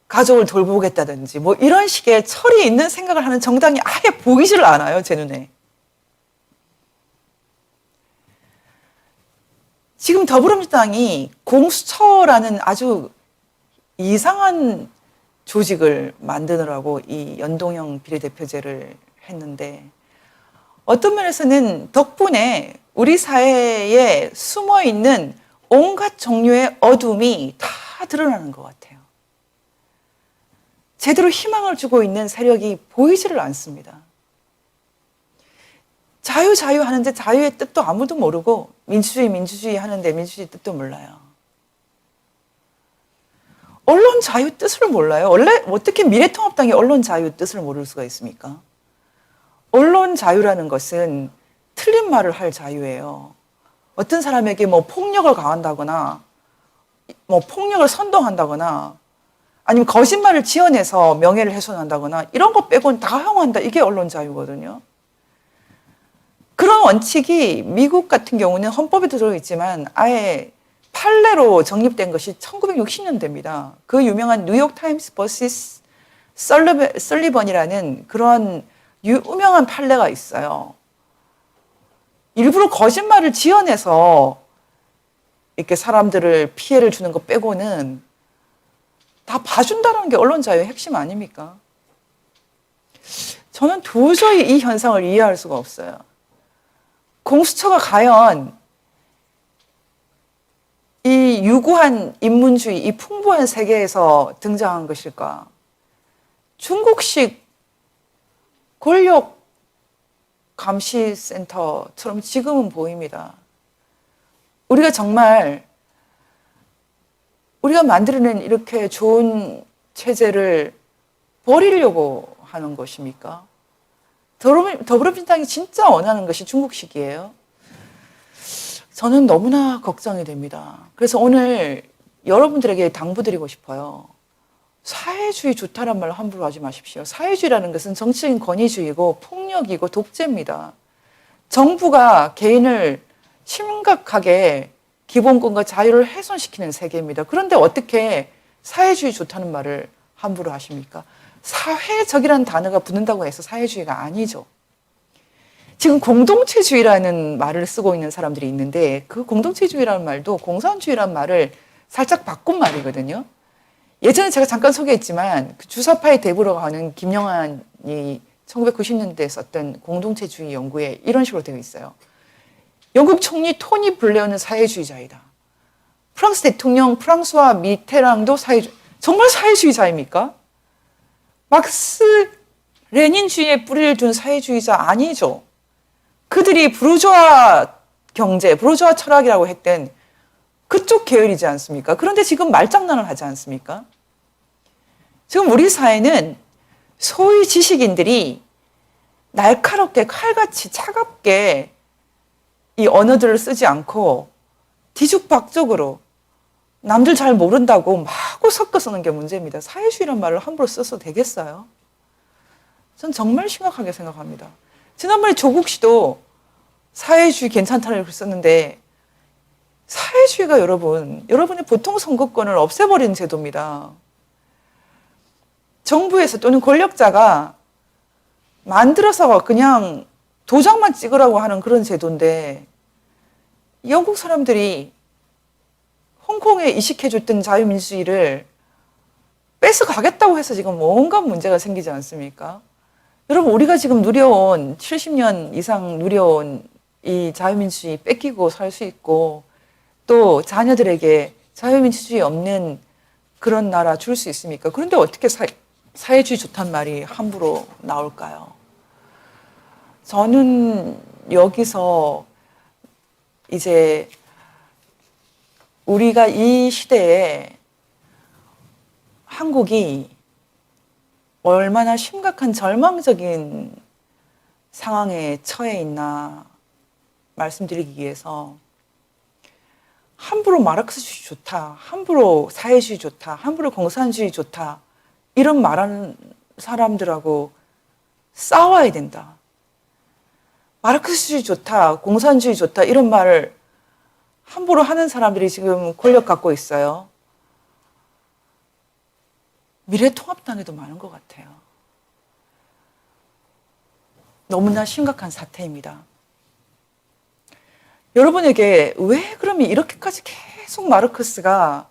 가족을 돌보겠다든지 뭐 이런 식의 철이 있는 생각을 하는 정당이 아예 보이지를 않아요, 제 눈에. 지금 더불어민주당이 공수처라는 아주 이상한 조직을 만드느라고 이 연동형 비례대표제를 했는데 어떤 면에서는 덕분에 우리 사회에 숨어있는 온갖 종류의 어둠이 다 드러나는 것 같아요. 제대로 희망을 주고 있는 세력이 보이지를 않습니다. 자유 하는데 자유의 뜻도 아무도 모르고 민주주의 하는데 민주주의 뜻도 몰라요. 언론 자유 뜻을 몰라요. 원래 어떻게 미래통합당이 언론 자유 뜻을 모를 수가 있습니까? 언론 자유라는 것은 틀린 말을 할 자유예요. 어떤 사람에게 뭐 폭력을 가한다거나 뭐 폭력을 선동한다거나 아니면 거짓말을 지어내서 명예를 훼손한다거나 이런 것 빼고는 다 허용한다. 이게 언론 자유거든요. 그런 원칙이 미국 같은 경우는 헌법에도 들어있지만 아예 판례로 정립된 것이 1960년대입니다. 그 유명한 뉴욕 타임스 vs 설리번이라는 그런 유명한 판례가 있어요. 일부러 거짓말을 지어내서 이렇게 사람들을 피해를 주는 것 빼고는 다 봐준다는 게 언론 자유의 핵심 아닙니까? 저는 도저히 이 현상을 이해할 수가 없어요. 공수처가 과연 이 유구한 인문주의, 이 풍부한 세계에서 등장한 것일까? 중국식 권력 감시센터처럼 지금은 보입니다. 우리가 정말 우리가 만들어낸 이렇게 좋은 체제를 버리려고 하는 것입니까? 더불어민주당이 진짜 원하는 것이 중국식이에요. 저는 너무나 걱정이 됩니다. 그래서 오늘 여러분들에게 당부드리고 싶어요. 사회주의 좋다란 말을 함부로 하지 마십시오. 사회주의라는 것은 정치적인 권위주의고 폭력이고 독재입니다. 정부가 개인을 심각하게 기본권과 자유를 훼손시키는 세계입니다. 그런데 어떻게 사회주의 좋다는 말을 함부로 하십니까? 사회적이라는 단어가 붙는다고 해서 사회주의가 아니죠. 지금 공동체주의라는 말을 쓰고 있는 사람들이 있는데 그 공동체주의라는 말도 공산주의라는 말을 살짝 바꾼 말이거든요. 예전에 제가 잠깐 소개했지만 그 주사파의 대부라고 하는 김영한이 1990년대에 썼던 공동체주의 연구에 이런 식으로 되어 있어요. 영국 총리 토니 블레어는 사회주의자이다. 프랑스 대통령 프랑스와 미테랑도 정말 사회주의자입니까? 막스 레닌주의에 뿌리를 둔 사회주의자 아니죠. 그들이 부르주아 경제, 부르주아 철학이라고 했던 그쪽 계열이지 않습니까? 그런데 지금 말장난을 하지 않습니까? 지금 우리 사회는 소위 지식인들이 날카롭게 칼같이 차갑게 이 언어들을 쓰지 않고 뒤죽박죽으로 남들 잘 모른다고 마구 섞어 쓰는 게 문제입니다. 사회주의란 말을 함부로 써서 되겠어요? 전 정말 심각하게 생각합니다. 지난번에 조국 씨도 사회주의 괜찮다는 걸 썼는데 사회주의가 여러분의 보통 선거권을 없애버리는 제도입니다. 정부에서 또는 권력자가 만들어서 그냥 도장만 찍으라고 하는 그런 제도인데 영국 사람들이 성공에 이식해줬던 자유민주주의를 뺏어가겠다고 해서 지금 온갖 문제가 생기지 않습니까? 여러분, 우리가 지금 누려온 70년 이상 누려온 이 자유민주주의 뺏기고 살 수 있고 또 자녀들에게 자유민주주의 없는 그런 나라 줄 수 있습니까? 그런데 어떻게 사회주의 좋단 말이 함부로 나올까요? 저는 여기서 이제 우리가 이 시대에 한국이 얼마나 심각한 절망적인 상황에 처해 있나 말씀드리기 위해서 함부로 마르크스주의 좋다, 함부로 사회주의 좋다, 함부로 공산주의 좋다 이런 말하는 사람들하고 싸워야 된다. 마르크스주의 좋다, 공산주의 좋다 이런 말을 함부로 하는 사람들이 지금 권력 갖고 있어요. 미래통합당에도 많은 것 같아요. 너무나 심각한 사태입니다. 여러분에게 왜 그러면 이렇게까지 계속 마르크스가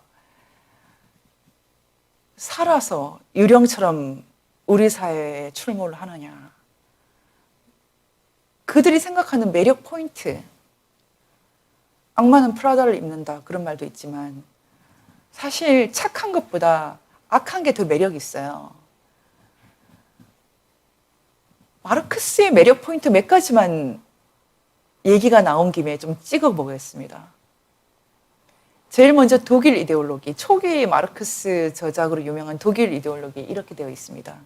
살아서 유령처럼 우리 사회에 출몰을 하느냐. 그들이 생각하는 매력 포인트. 악마는 프라다를 입는다 그런 말도 있지만 사실 착한 것보다 악한 게 더 매력이 있어요. 마르크스의 매력 포인트 몇 가지만 얘기가 나온 김에 좀 찍어보겠습니다. 제일 먼저 독일 이데올로기, 초기 마르크스 저작으로 유명한 독일 이데올로기 이렇게 되어 있습니다.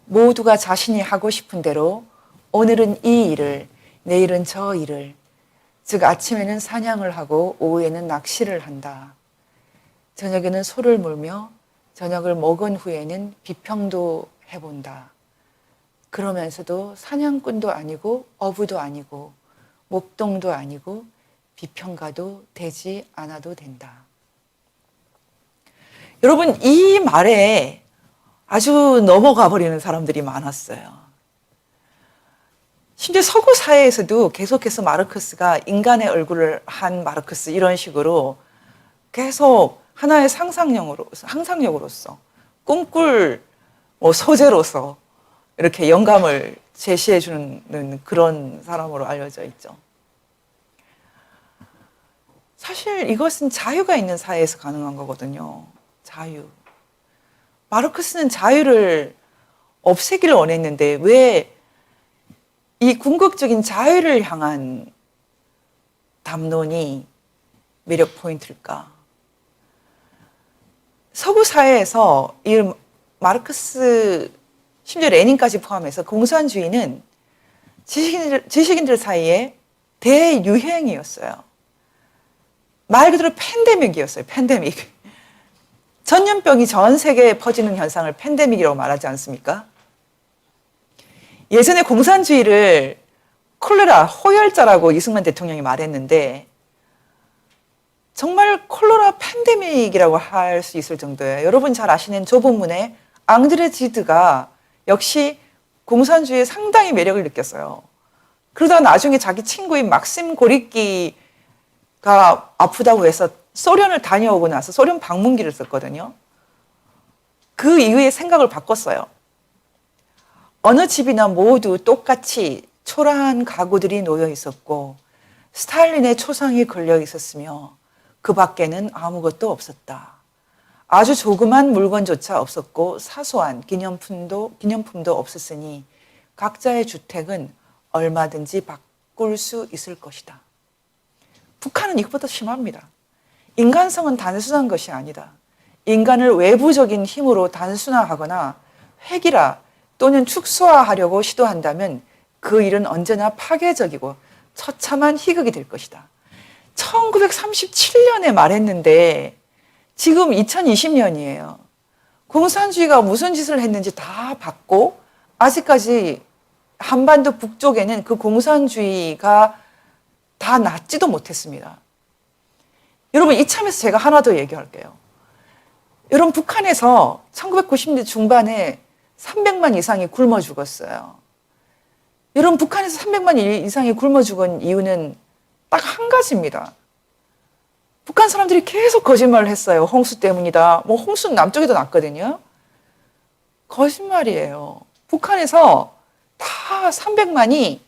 모두가 자신이 하고 싶은 대로 오늘은 이 일을, 내일은 저 일을, 즉 아침에는 사냥을 하고 오후에는 낚시를 한다. 저녁에는 소를 물며 저녁을 먹은 후에는 비평도 해본다. 그러면서도 사냥꾼도 아니고 어부도 아니고 목동도 아니고 비평가도 되지 않아도 된다. 여러분, 이 말에 아주 넘어가 버리는 사람들이 많았어요. 심지어 서구 사회에서도 계속해서 마르크스가 인간의 얼굴을 한 마르크스 이런 식으로 계속 하나의 상상력으로서 꿈꿀 소재로서 이렇게 영감을 제시해 주는 그런 사람으로 알려져 있죠. 사실 이것은 자유가 있는 사회에서 가능한 거거든요. 자유. 마르크스는 자유를 없애기를 원했는데 왜 이 궁극적인 자유를 향한 담론이 매력 포인트일까? 서구 사회에서 이 마르크스 심지어 레닌까지 포함해서 공산주의는 지식인들 사이에 대유행이었어요. 말 그대로 팬데믹이었어요. 팬데믹. 전염병이 전 세계에 퍼지는 현상을 팬데믹이라고 말하지 않습니까? 예전에 공산주의를 콜레라, 호열자라고 이승만 대통령이 말했는데 정말 콜레라 팬데믹이라고 할 수 있을 정도예요. 여러분 잘 아시는 조본문의 앙드레 지드가 역시 공산주의에 상당히 매력을 느꼈어요. 그러다가 나중에 자기 친구인 막심 고리끼가 아프다고 해서 소련을 다녀오고 나서 소련 방문기를 썼거든요. 그 이후에 생각을 바꿨어요. 어느 집이나 모두 똑같이 초라한 가구들이 놓여 있었고 스탈린의 초상이 걸려 있었으며 그 밖에는 아무것도 없었다. 아주 조그만 물건조차 없었고 사소한 기념품도 없었으니 각자의 주택은 얼마든지 바꿀 수 있을 것이다. 북한은 이것보다 심합니다. 인간성은 단순한 것이 아니다. 인간을 외부적인 힘으로 단순화하거나 획일화 또는 축소화하려고 시도한다면 그 일은 언제나 파괴적이고 처참한 희극이 될 것이다. 1937년에 말했는데 지금 2020년이에요. 공산주의가 무슨 짓을 했는지 다 봤고 아직까지 한반도 북쪽에는 그 공산주의가 다 낫지도 못했습니다. 여러분 이참에서 제가 하나 더 얘기할게요. 여러분 북한에서 1990년대 중반에 300만 이상이 굶어 죽었어요. 여러분 북한에서 300만 이상이 굶어 죽은 이유는 딱 한 가지입니다. 북한 사람들이 계속 거짓말을 했어요. 홍수 때문이다. 뭐 홍수는 남쪽에도 났거든요. 거짓말이에요. 북한에서 다 300만이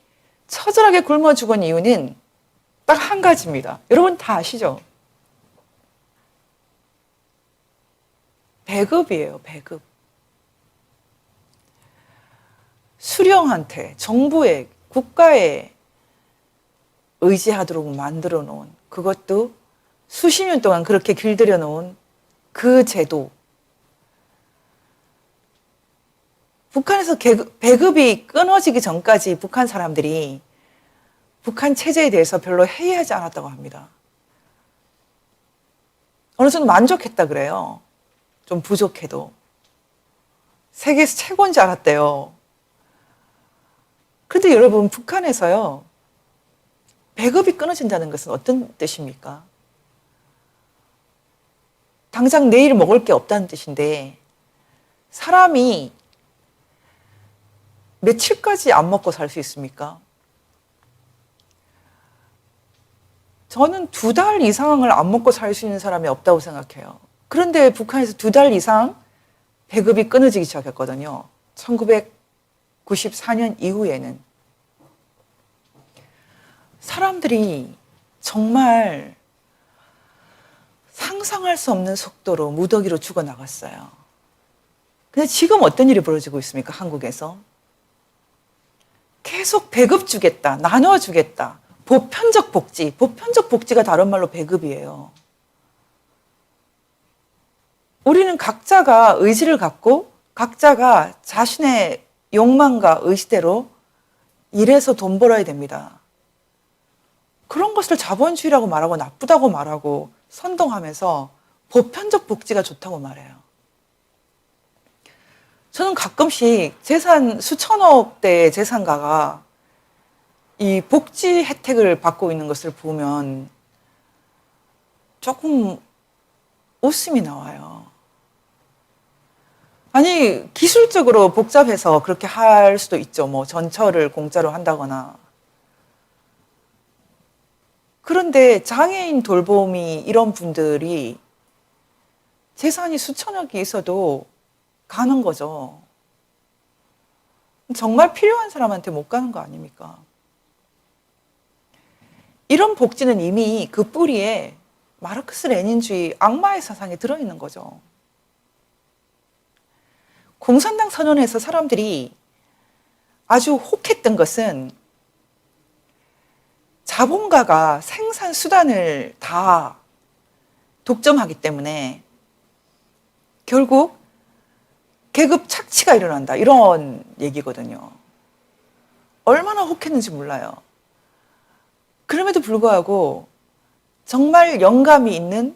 처절하게 굶어 죽은 이유는 딱 한 가지입니다. 여러분 다 아시죠? 배급이에요. 배급. 수령한테, 정부에, 국가에 의지하도록 만들어 놓은, 그것도 수십 년 동안 그렇게 길들여 놓은 그 제도. 북한에서 배급이 끊어지기 전까지 북한 사람들이 북한 체제에 대해서 별로 회의하지 않았다고 합니다. 어느 정도 만족했다 그래요. 좀 부족해도. 세계에서 최고인 줄 알았대요. 그런데 여러분, 북한에서요, 배급이 끊어진다는 것은 어떤 뜻입니까? 당장 내일 먹을 게 없다는 뜻인데, 사람이 며칠까지 안 먹고 살 수 있습니까? 저는 2달 이상을 안 먹고 살 수 있는 사람이 없다고 생각해요. 그런데 북한에서 2달 이상 배급이 끊어지기 시작했거든요. 1994년 이후에는. 사람들이 정말 상상할 수 없는 속도로 무더기로 죽어나갔어요. 근데 지금 어떤 일이 벌어지고 있습니까? 한국에서. 계속 배급 주겠다, 나눠주겠다. 보편적 복지, 보편적 복지가 다른 말로 배급이에요. 우리는 각자가 의지를 갖고 각자가 자신의 욕망과 의지대로 일해서 돈 벌어야 됩니다. 그런 것을 자본주의라고 말하고 나쁘다고 말하고 선동하면서 보편적 복지가 좋다고 말해요. 저는 가끔씩 재산 수천억 대의 재산가가 이 복지 혜택을 받고 있는 것을 보면 조금 웃음이 나와요. 아니, 기술적으로 복잡해서 그렇게 할 수도 있죠. 뭐 전철을 공짜로 한다거나. 그런데 장애인 돌봄이 이런 분들이 재산이 수천억이 있어도 가는 거죠. 정말 필요한 사람한테 못 가는 거 아닙니까? 이런 복지는 이미 그 뿌리에 마르크스 레닌주의 악마의 사상이 들어있는 거죠. 공산당 선언에서 사람들이 아주 혹했던 것은 자본가가 생산 수단을 다 독점하기 때문에 결국 계급 착취가 일어난다, 이런 얘기거든요. 얼마나 혹했는지 몰라요. 그럼에도 불구하고 정말 영감이 있는,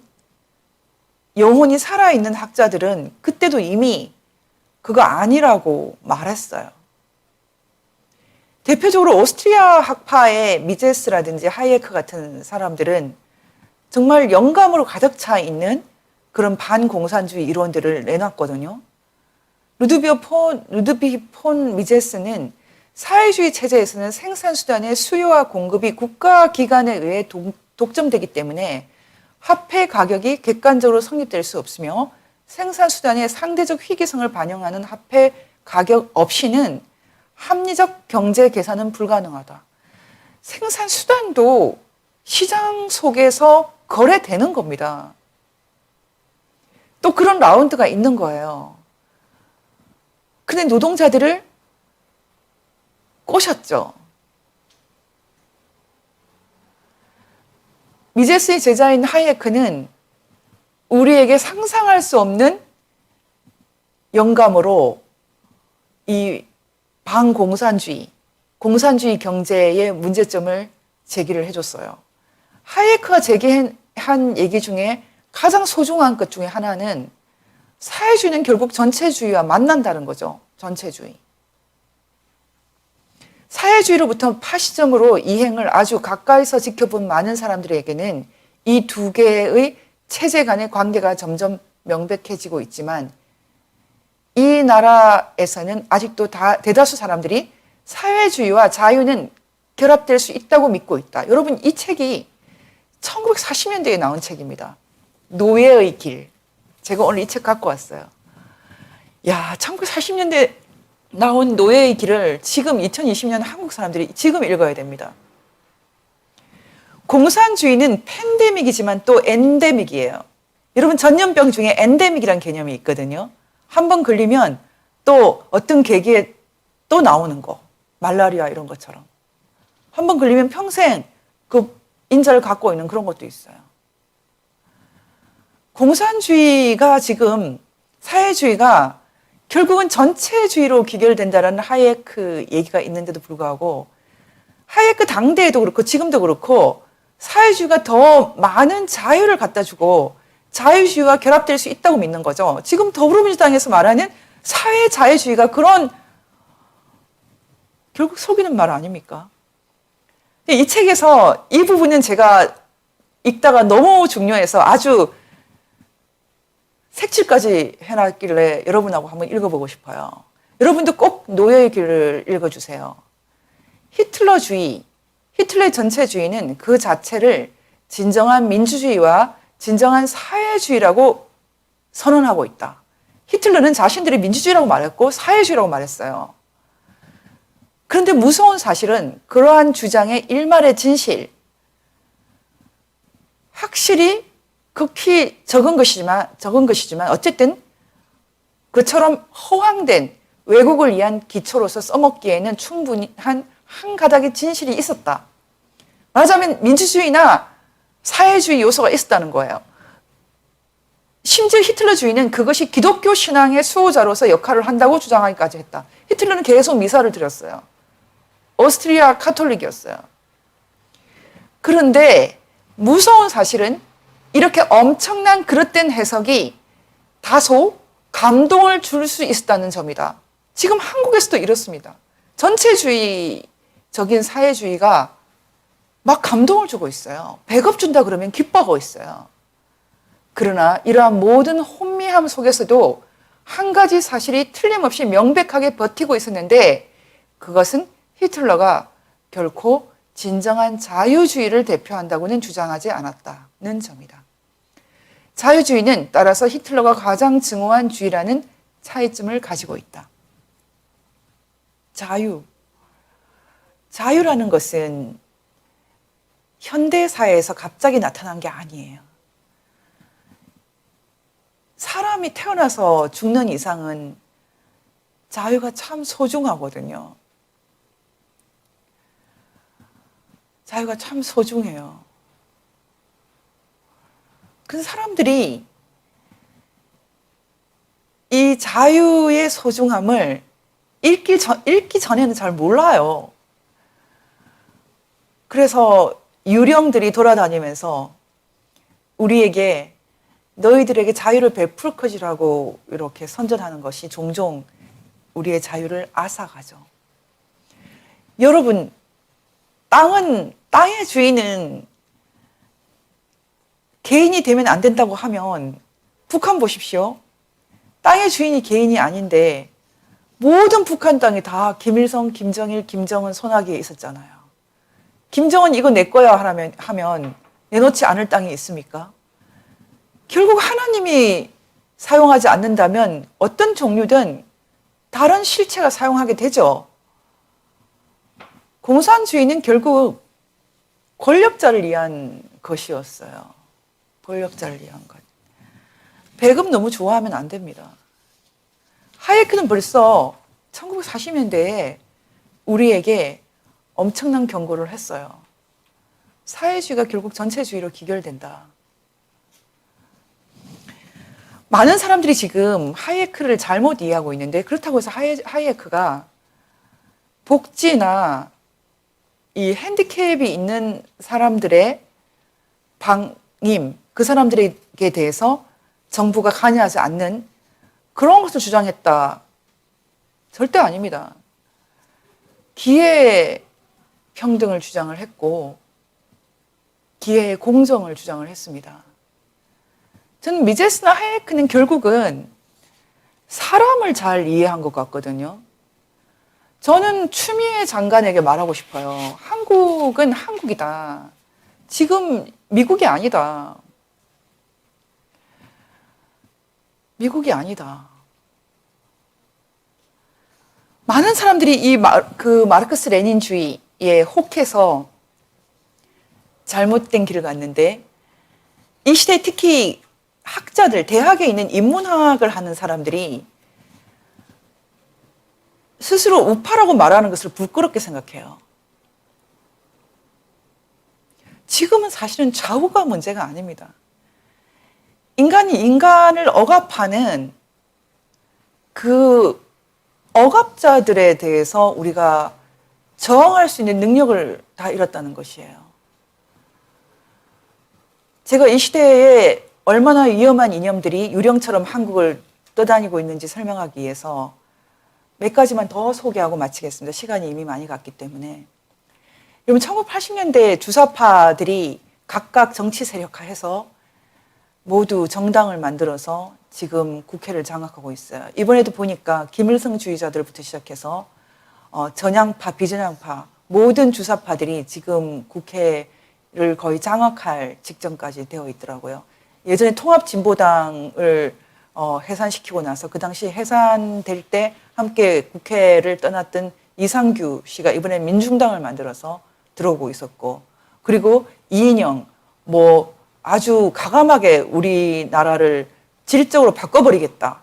영혼이 살아있는 학자들은 그때도 이미 그거 아니라고 말했어요. 대표적으로 오스트리아 학파의 미제스라든지 하이에크 같은 사람들은 정말 영감으로 가득 차 있는 그런 반공산주의 이론들을 내놨거든요. 루드비히 폰 미제스는 사회주의 체제에서는 생산수단의 수요와 공급이 국가기관에 의해 독점되기 때문에 화폐 가격이 객관적으로 성립될 수 없으며 생산수단의 상대적 희귀성을 반영하는 화폐 가격 없이는 합리적 경제 계산은 불가능하다. 생산수단도 시장 속에서 거래되는 겁니다. 또 그런 라운드가 있는 거예요. 근데 노동자들을 꼬셨죠. 미제스의 제자인 하이에크는 우리에게 상상할 수 없는 영감으로 이 반공산주의, 공산주의 경제의 문제점을 제기를 해줬어요. 하이에크가 제기한 얘기 중에 가장 소중한 것 중에 하나는 사회주의는 결국 전체주의와 만난다는 거죠. 전체주의. 사회주의로부터 파시즘으로 이행을 아주 가까이서 지켜본 많은 사람들에게는 이 두 개의 체제 간의 관계가 점점 명백해지고 있지만 이 나라에서는 아직도 대다수 사람들이 사회주의와 자유는 결합될 수 있다고 믿고 있다. 여러분, 이 책이 1940년대에 나온 책입니다. 노예의 길. 제가 오늘 이 책 갖고 왔어요. 야, 1940년대 나온 노예의 길을 지금 2020년 한국 사람들이 지금 읽어야 됩니다. 공산주의는 팬데믹이지만 또 엔데믹이에요. 여러분, 전염병 중에 엔데믹이라는 개념이 있거든요. 한번 걸리면 또 어떤 계기에 또 나오는 거. 말라리아 이런 것처럼. 한번 걸리면 평생 그 인자를 갖고 있는 그런 것도 있어요. 공산주의가 지금 사회주의가 결국은 전체주의로 귀결된다라는 하예크 얘기가 있는데도 불구하고 하예크 당대에도 그렇고 지금도 그렇고 사회주의가 더 많은 자유를 갖다 주고 자유주의와 결합될 수 있다고 믿는 거죠. 지금 더불어민주당에서 말하는 사회자유주의가 그런 결국 속이는 말 아닙니까? 이 책에서 이 부분은 제가 읽다가 너무 중요해서 아주 색칠까지 해놨길래 여러분하고 한번 읽어보고 싶어요. 여러분도 꼭 노예의 길을 읽어주세요. 히틀러주의, 히틀러의 전체주의는 그 자체를 진정한 민주주의와 진정한 사회주의라고 선언하고 있다. 히틀러는 자신들이 민주주의라고 말했고 사회주의라고 말했어요. 그런데 무서운 사실은 그러한 주장의 일말의 진실, 확실히 극히 적은 것이지만 어쨌든 그처럼 허황된 왜곡을 위한 기초로서 써먹기에는 충분한 한 가닥의 진실이 있었다. 말하자면 민주주의나 사회주의 요소가 있었다는 거예요. 심지어 히틀러주의는 그것이 기독교 신앙의 수호자로서 역할을 한다고 주장하기까지 했다. 히틀러는 계속 미사를 드렸어요. 오스트리아 카톨릭이었어요. 그런데 무서운 사실은 이렇게 엄청난 그릇된 해석이 다소 감동을 줄 수 있었다는 점이다. 지금 한국에서도 이렇습니다. 전체주의적인 사회주의가 막 감동을 주고 있어요. 100억 준다 그러면 기뻐하고 있어요. 그러나 이러한 모든 혼미함 속에서도 한 가지 사실이 틀림없이 명백하게 버티고 있었는데 그것은 히틀러가 결코 진정한 자유주의를 대표한다고는 주장하지 않았다는 점이다. 자유주의는 따라서 히틀러가 가장 증오한 주의라는 차이점을 가지고 있다. 자유라는 것은 현대사회에서 갑자기 나타난 게 아니에요. 사람이 태어나서 죽는 이상은 자유가 참 소중하거든요. 자유가 참 소중해요. 그 사람들이 이 자유의 소중함을 읽기 전에는 잘 몰라요. 그래서 유령들이 돌아다니면서 우리에게 너희들에게 자유를 베풀 것이라고 이렇게 선전하는 것이 종종 우리의 자유를 앗아가죠. 여러분, 땅의 주인은 개인이 되면 안 된다고 하면 북한 보십시오. 땅의 주인이 개인이 아닌데 모든 북한 땅이 다 김일성, 김정일, 김정은 손아귀에 있었잖아요. 김정은 이거 내 거야 하면 내놓지 않을 땅이 있습니까? 결국 하나님이 사용하지 않는다면 어떤 종류든 다른 실체가 사용하게 되죠. 공산주의는 결국 권력자를 위한 것이었어요. 권력자를 위한 것. 배급 너무 좋아하면 안 됩니다. 하예크는 벌써 1940년대에 우리에게 엄청난 경고를 했어요. 사회주의가 결국 전체주의로 귀결된다. 많은 사람들이 지금 하예크를 잘못 이해하고 있는데 그렇다고 해서 하예크가 복지나 이 핸디캡이 있는 사람들의 방임, 그 사람들에게 대해서 정부가 관여하지 않는 그런 것을 주장했다. 절대 아닙니다. 기회 평등을 주장을 했고 기회의 공정을 주장을 했습니다. 저는 미제스나 하예크는 결국은 사람을 잘 이해한 것 같거든요. 저는 추미애 장관에게 말하고 싶어요. 한국은 한국이다. 지금 미국이 아니다. 미국이 아니다. 많은 사람들이 이 마르크스 레닌주의에 혹해서 잘못된 길을 갔는데 이 시대에 특히 학자들, 대학에 있는 인문학을 하는 사람들이 스스로 우파라고 말하는 것을 부끄럽게 생각해요. 지금은 사실은 좌우가 문제가 아닙니다. 인간이 인간을 억압하는 그 억압자들에 대해서 우리가 저항할 수 있는 능력을 다 잃었다는 것이에요. 제가 이 시대에 얼마나 위험한 이념들이 유령처럼 한국을 떠다니고 있는지 설명하기 위해서 몇 가지만 더 소개하고 마치겠습니다. 시간이 이미 많이 갔기 때문에. 여러분 1980년대 주사파들이 각각 정치 세력화해서 모두 정당을 만들어서 지금 국회를 장악하고 있어요. 이번에도 보니까 김일성주의자들부터 시작해서 전향파, 비전향파 모든 주사파들이 지금 국회를 거의 장악할 직전까지 되어 있더라고요. 예전에 통합진보당을 해산시키고 나서 그 당시 해산될 때 함께 국회를 떠났던 이상규 씨가 이번에 민중당을 만들어서 들어오고 있었고, 그리고 이인영 아주 가감하게 우리나라를 질적으로 바꿔버리겠다.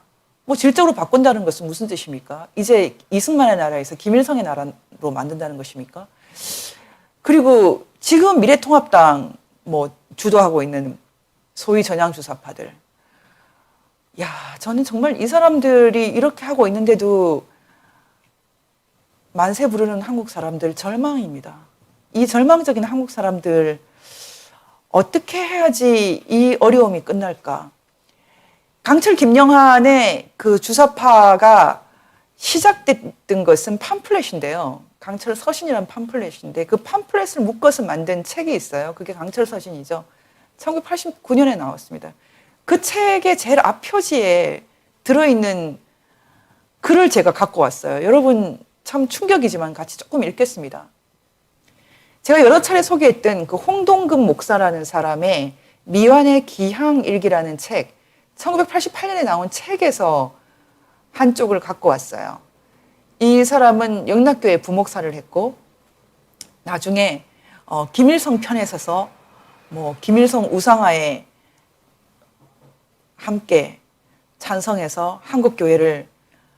질적으로 바꾼다는 것은 무슨 뜻입니까? 이제 이승만의 나라에서 김일성의 나라로 만든다는 것입니까? 그리고 지금 미래통합당 주도하고 있는 소위 전향주사파들. 야, 저는 정말 이 사람들이 이렇게 하고 있는데도 만세 부르는 한국 사람들 절망입니다. 이 절망적인 한국 사람들 어떻게 해야지 이 어려움이 끝날까? 강철 김영한의 그 주사파가 시작됐던 것은 팜플렛인데요. 강철 서신이라는 팜플렛인데 그 팜플렛을 묶어서 만든 책이 있어요. 그게 강철 서신이죠. 1989년에 나왔습니다. 그 책의 제일 앞 표지에 들어있는 글을 제가 갖고 왔어요. 여러분 참 충격이지만 같이 조금 읽겠습니다. 제가 여러 차례 소개했던 그 홍동금 목사라는 사람의 미완의 기향일기라는 책, 1988년에 나온 책에서 한쪽을 갖고 왔어요. 이 사람은 영락교회 부목사를 했고 나중에 김일성 편에 서서 김일성 우상화에 함께 찬성해서 한국교회를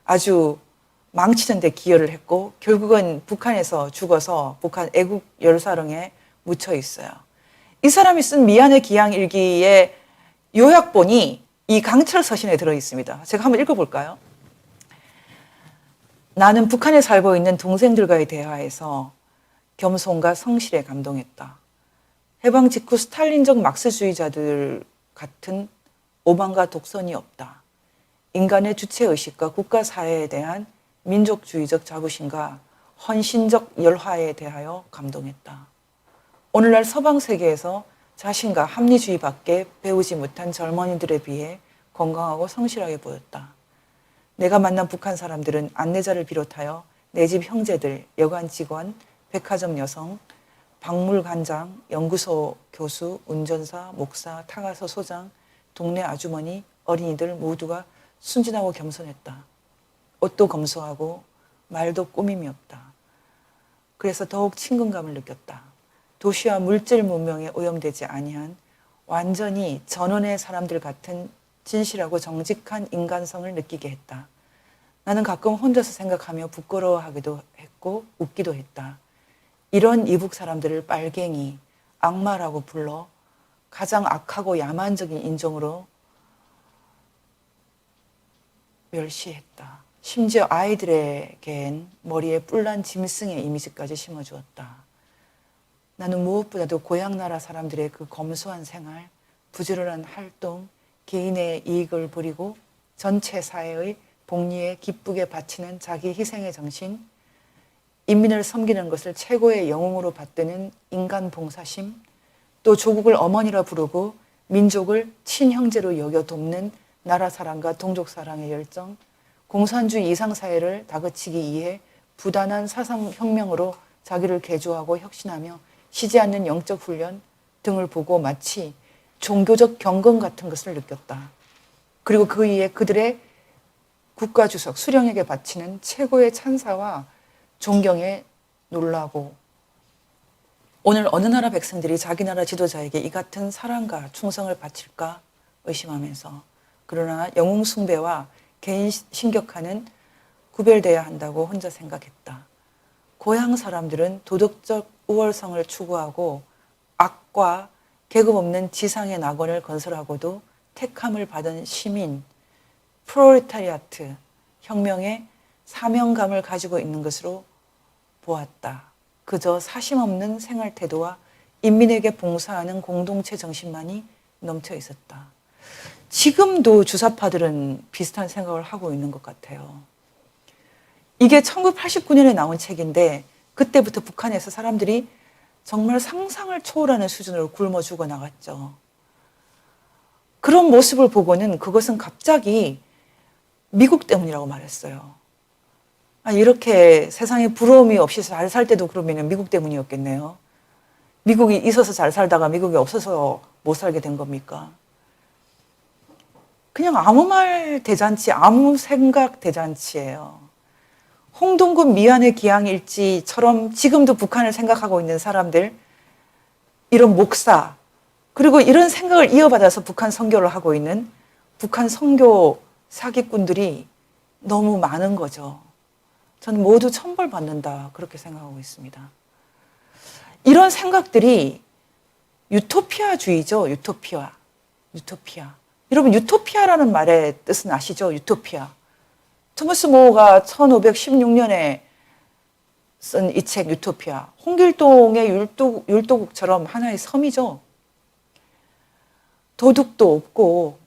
아주 망치는 데 기여를 했고 결국은 북한에서 죽어서 북한 애국 열사령에 묻혀 있어요. 이 사람이 쓴 미안의 기양일기의 요약본이 이 강철 서신에 들어 있습니다. 제가 한번 읽어볼까요? 나는 북한에 살고 있는 동생들과의 대화에서 겸손과 성실에 감동했다. 해방 직후 스탈린적 막스주의자들 같은 오만과 독선이 없다. 인간의 주체의식과 국가사회에 대한 민족주의적 자부심과 헌신적 열화에 대하여 감동했다. 오늘날 서방 세계에서 자신과 합리주의밖에 배우지 못한 젊은이들에 비해 건강하고 성실하게 보였다. 내가 만난 북한 사람들은 안내자를 비롯하여 내 집 형제들, 여관 직원, 백화점 여성, 박물관장, 연구소 교수, 운전사, 목사, 타가서 소장, 동네 아주머니, 어린이들 모두가 순진하고 겸손했다. 옷도 검소하고 말도 꾸밈이 없다. 그래서 더욱 친근감을 느꼈다. 도시와 물질 문명에 오염되지 아니한 완전히 전원의 사람들 같은 진실하고 정직한 인간성을 느끼게 했다. 나는 가끔 혼자서 생각하며 부끄러워하기도 했고 웃기도 했다. 이런 이북 사람들을 빨갱이, 악마라고 불러 가장 악하고 야만적인 인종으로 멸시했다. 심지어 아이들에겐 머리에 뿔난 짐승의 이미지까지 심어주었다. 나는 무엇보다도 고향 나라 사람들의 그 검소한 생활, 부지런한 활동, 개인의 이익을 버리고 전체 사회의 복리에 기쁘게 바치는 자기 희생의 정신, 인민을 섬기는 것을 최고의 영웅으로 받드는 인간 봉사심, 또 조국을 어머니라 부르고 민족을 친형제로 여겨 돕는 나라 사랑과 동족 사랑의 열정, 공산주의 이상사회를 다그치기 위해 부단한 사상혁명으로 자기를 개조하고 혁신하며 쉬지 않는 영적 훈련, 등을 보고 마치 종교적 경건 같은 것을 느꼈다. 그리고 그 위에 그들의 국가주석 수령에게 바치는 최고의 찬사와 존경에 놀라고, 오늘 어느 나라 백성들이 자기 나라 지도자에게 이 같은 사랑과 충성을 바칠까 의심하면서, 그러나 영웅 숭배와 개인 신격화는 구별돼야 한다고 혼자 생각했다. 고향 사람들은 도덕적 우월성을 추구하고 악과 계급 없는 지상의 낙원을 건설하고도 택함을 받은 시민, 프롤레타리아트, 혁명의 사명감을 가지고 있는 것으로 보았다. 그저 사심 없는 생활 태도와 인민에게 봉사하는 공동체 정신만이 넘쳐 있었다. 지금도 주사파들은 비슷한 생각을 하고 있는 것 같아요. 이게 1989년에 나온 책인데 그때부터 북한에서 사람들이 정말 상상을 초월하는 수준으로 굶어 죽어 나갔죠. 그런 모습을 보고는 그것은 갑자기 미국 때문이라고 말했어요. 이렇게 세상에 부러움이 없이 잘 살 때도 그러면 미국 때문이었겠네요. 미국이 있어서 잘 살다가 미국이 없어서 못 살게 된 겁니까? 그냥 아무 말 대잔치, 아무 생각 대잔치예요. 홍동군 미안의 기양일지처럼 지금도 북한을 생각하고 있는 사람들, 이런 목사, 그리고 이런 생각을 이어받아서 북한 선교를 하고 있는 북한 선교 사기꾼들이 너무 많은 거죠. 저는 모두 천벌받는다, 그렇게 생각하고 있습니다. 이런 생각들이 유토피아주의죠. 유토피아. 여러분, 유토피아라는 말의 뜻은 아시죠? 유토피아. 토머스 모어가 1516년에 쓴 이 책 유토피아. 홍길동의 율도국처럼 하나의 섬이죠. 도둑도 없고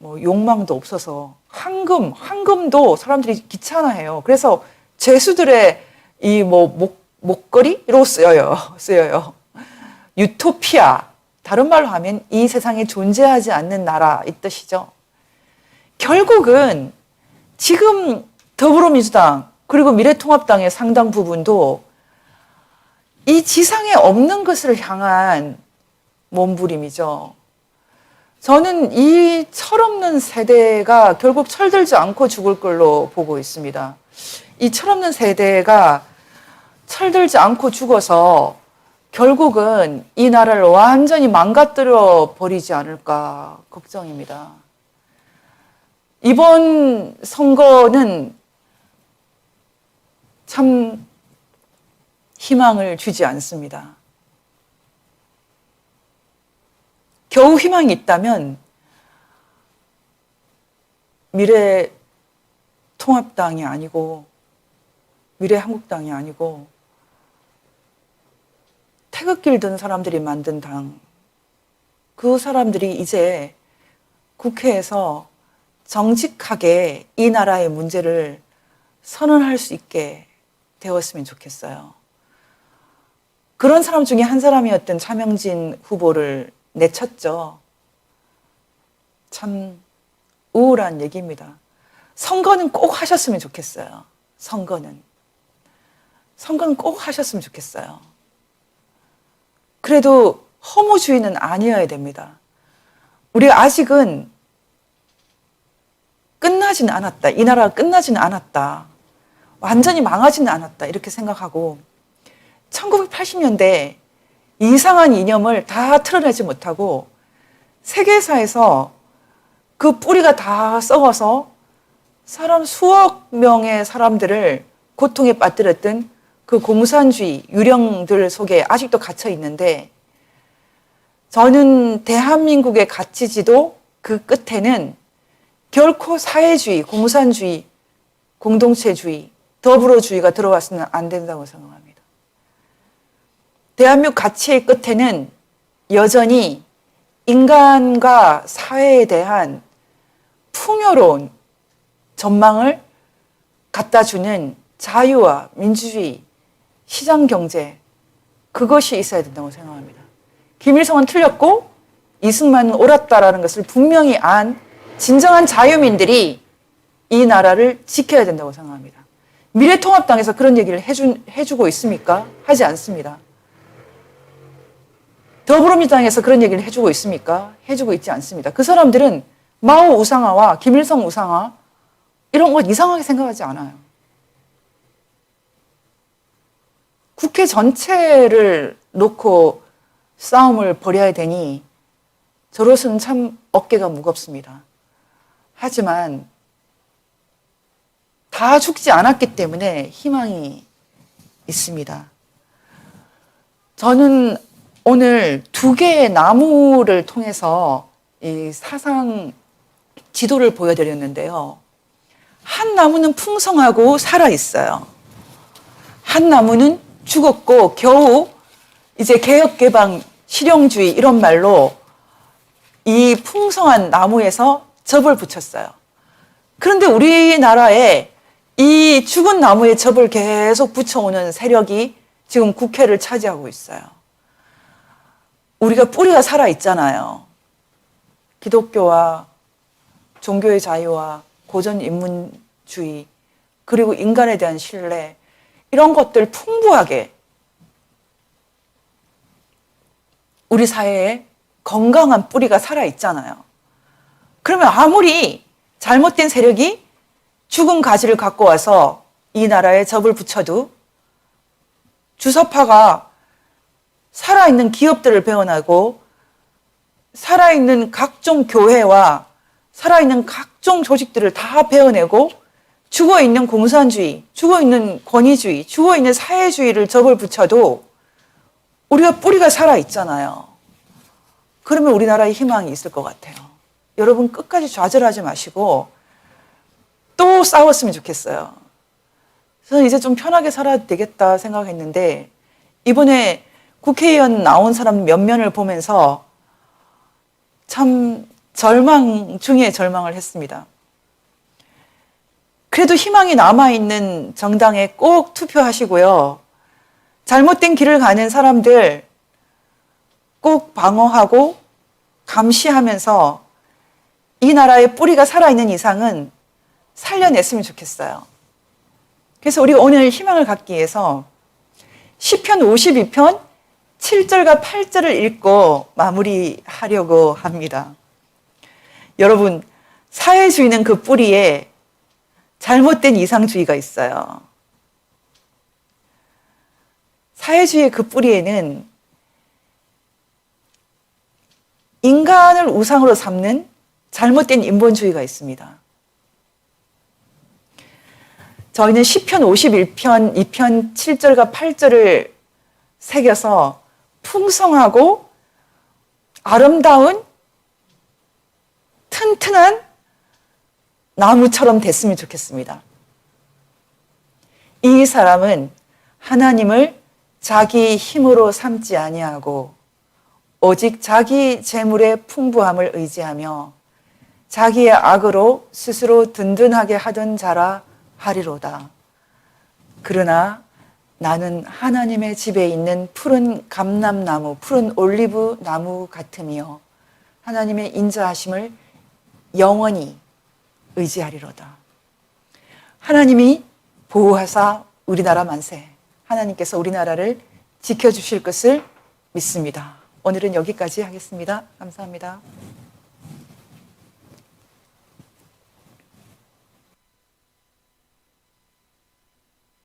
욕망도 없어서 황금도 사람들이 귀찮아해요. 그래서 죄수들의 이 목걸이로 쓰여요. 유토피아. 다른 말로 하면 이 세상에 존재하지 않는 나라, 이 뜻이죠. 결국은 지금 더불어민주당 그리고 미래통합당의 상당 부분도 이 지상에 없는 것을 향한 몸부림이죠. 저는 이 철없는 세대가 결국 철들지 않고 죽을 걸로 보고 있습니다. 이 철없는 세대가 철들지 않고 죽어서 결국은 이 나라를 완전히 망가뜨려 버리지 않을까 걱정입니다. 이번 선거는 참 희망을 주지 않습니다. 겨우 희망이 있다면 미래통합당이 아니고 미래한국당이 아니고 태극기를 든 사람들이 만든 당, 그 사람들이 이제 국회에서 정직하게 이 나라의 문제를 선언할 수 있게 되었으면 좋겠어요. 그런 사람 중에 한 사람이었던 차명진 후보를 내쳤죠. 참 우울한 얘기입니다. 선거는 꼭 하셨으면 좋겠어요. 선거는 꼭 하셨으면 좋겠어요. 그래도 허무주의는 아니어야 됩니다. 우리가 아직은 끝나지는 않았다. 이 나라가 끝나지는 않았다. 완전히 망하지는 않았다. 이렇게 생각하고 1980년대 이상한 이념을 다 틀어내지 못하고 세계사에서 그 뿌리가 다 썩어서 수억 명의 사람들을 고통에 빠뜨렸던 그 공산주의 유령들 속에 아직도 갇혀 있는데, 저는 대한민국의 가치지도 그 끝에는 결코 사회주의, 공산주의, 공동체주의, 더불어주의가 들어왔으면 안 된다고 생각합니다. 대한민국 가치의 끝에는 여전히 인간과 사회에 대한 풍요로운 전망을 갖다 주는 자유와 민주주의, 시장경제, 그것이 있어야 된다고 생각합니다. 김일성은 틀렸고 이승만은 옳았다라는 것을 분명히 안 진정한 자유민들이 이 나라를 지켜야 된다고 생각합니다. 미래통합당에서 그런 얘기를 해주고 있습니까? 하지 않습니다. 더불어민주당에서 그런 얘기를 해주고 있습니까? 해주고 있지 않습니다. 그 사람들은 마오 우상화와 김일성 우상화 이런 것 이상하게 생각하지 않아요. 국회 전체를 놓고 싸움을 벌여야 되니 저로서는 참 어깨가 무겁습니다. 하지만 다 죽지 않았기 때문에 희망이 있습니다. 저는 오늘 2개의 나무를 통해서 이 사상 지도를 보여드렸는데요. 한 나무는 풍성하고 살아있어요. 한 나무는 죽었고 겨우 이제 개혁개방, 실용주의 이런 말로 이 풍성한 나무에서 접을 붙였어요. 그런데 우리나라에 이 죽은 나무에 접을 계속 붙여오는 세력이 지금 국회를 차지하고 있어요. 우리가 뿌리가 살아있잖아요. 기독교와 종교의 자유와 고전 인문주의 그리고 인간에 대한 신뢰 이런 것들 풍부하게 우리 사회에 건강한 뿌리가 살아있잖아요. 그러면 아무리 잘못된 세력이 죽은 가지를 갖고 와서 이 나라에 접을 붙여도 주사파가 살아있는 기업들을 배워나고 살아있는 각종 교회와 살아있는 각종 조직들을 다 베어내고 죽어있는 공산주의, 죽어있는 권위주의, 죽어있는 사회주의를 접을 붙여도 우리가 뿌리가 살아있잖아요. 그러면 우리나라에 희망이 있을 것 같아요. 여러분 끝까지 좌절하지 마시고 또 싸웠으면 좋겠어요. 저는 이제 좀 편하게 살아도 되겠다 생각했는데 이번에 국회의원 나온 사람 몇 면을 보면서 참 절망 중에 절망을 했습니다. 그래도 희망이 남아있는 정당에 꼭 투표하시고요. 잘못된 길을 가는 사람들 꼭 방어하고 감시하면서 이 나라의 뿌리가 살아있는 이상은 살려냈으면 좋겠어요. 그래서 우리가 오늘 희망을 갖기 위해서 시편 52편 7절과 8절을 읽고 마무리하려고 합니다. 여러분, 사회주의는 그 뿌리에 잘못된 이상주의가 있어요. 사회주의의 그 뿌리에는 인간을 우상으로 삼는 잘못된 인본주의가 있습니다. 저희는 시편 51편 2편 7절과 8절을 새겨서 풍성하고 아름다운 튼튼한 나무처럼 됐으면 좋겠습니다. 이 사람은 하나님을 자기 힘으로 삼지 아니하고 오직 자기 재물의 풍부함을 의지하며 자기의 악으로 스스로 든든하게 하던 자라 하리로다. 그러나 나는 하나님의 집에 있는 푸른 감람나무, 푸른 올리브 나무 같으며 하나님의 인자하심을 영원히 의지하리로다. 하나님이 보호하사 우리나라 만세. 하나님께서 우리나라를 지켜주실 것을 믿습니다. 오늘은 여기까지 하겠습니다. 감사합니다.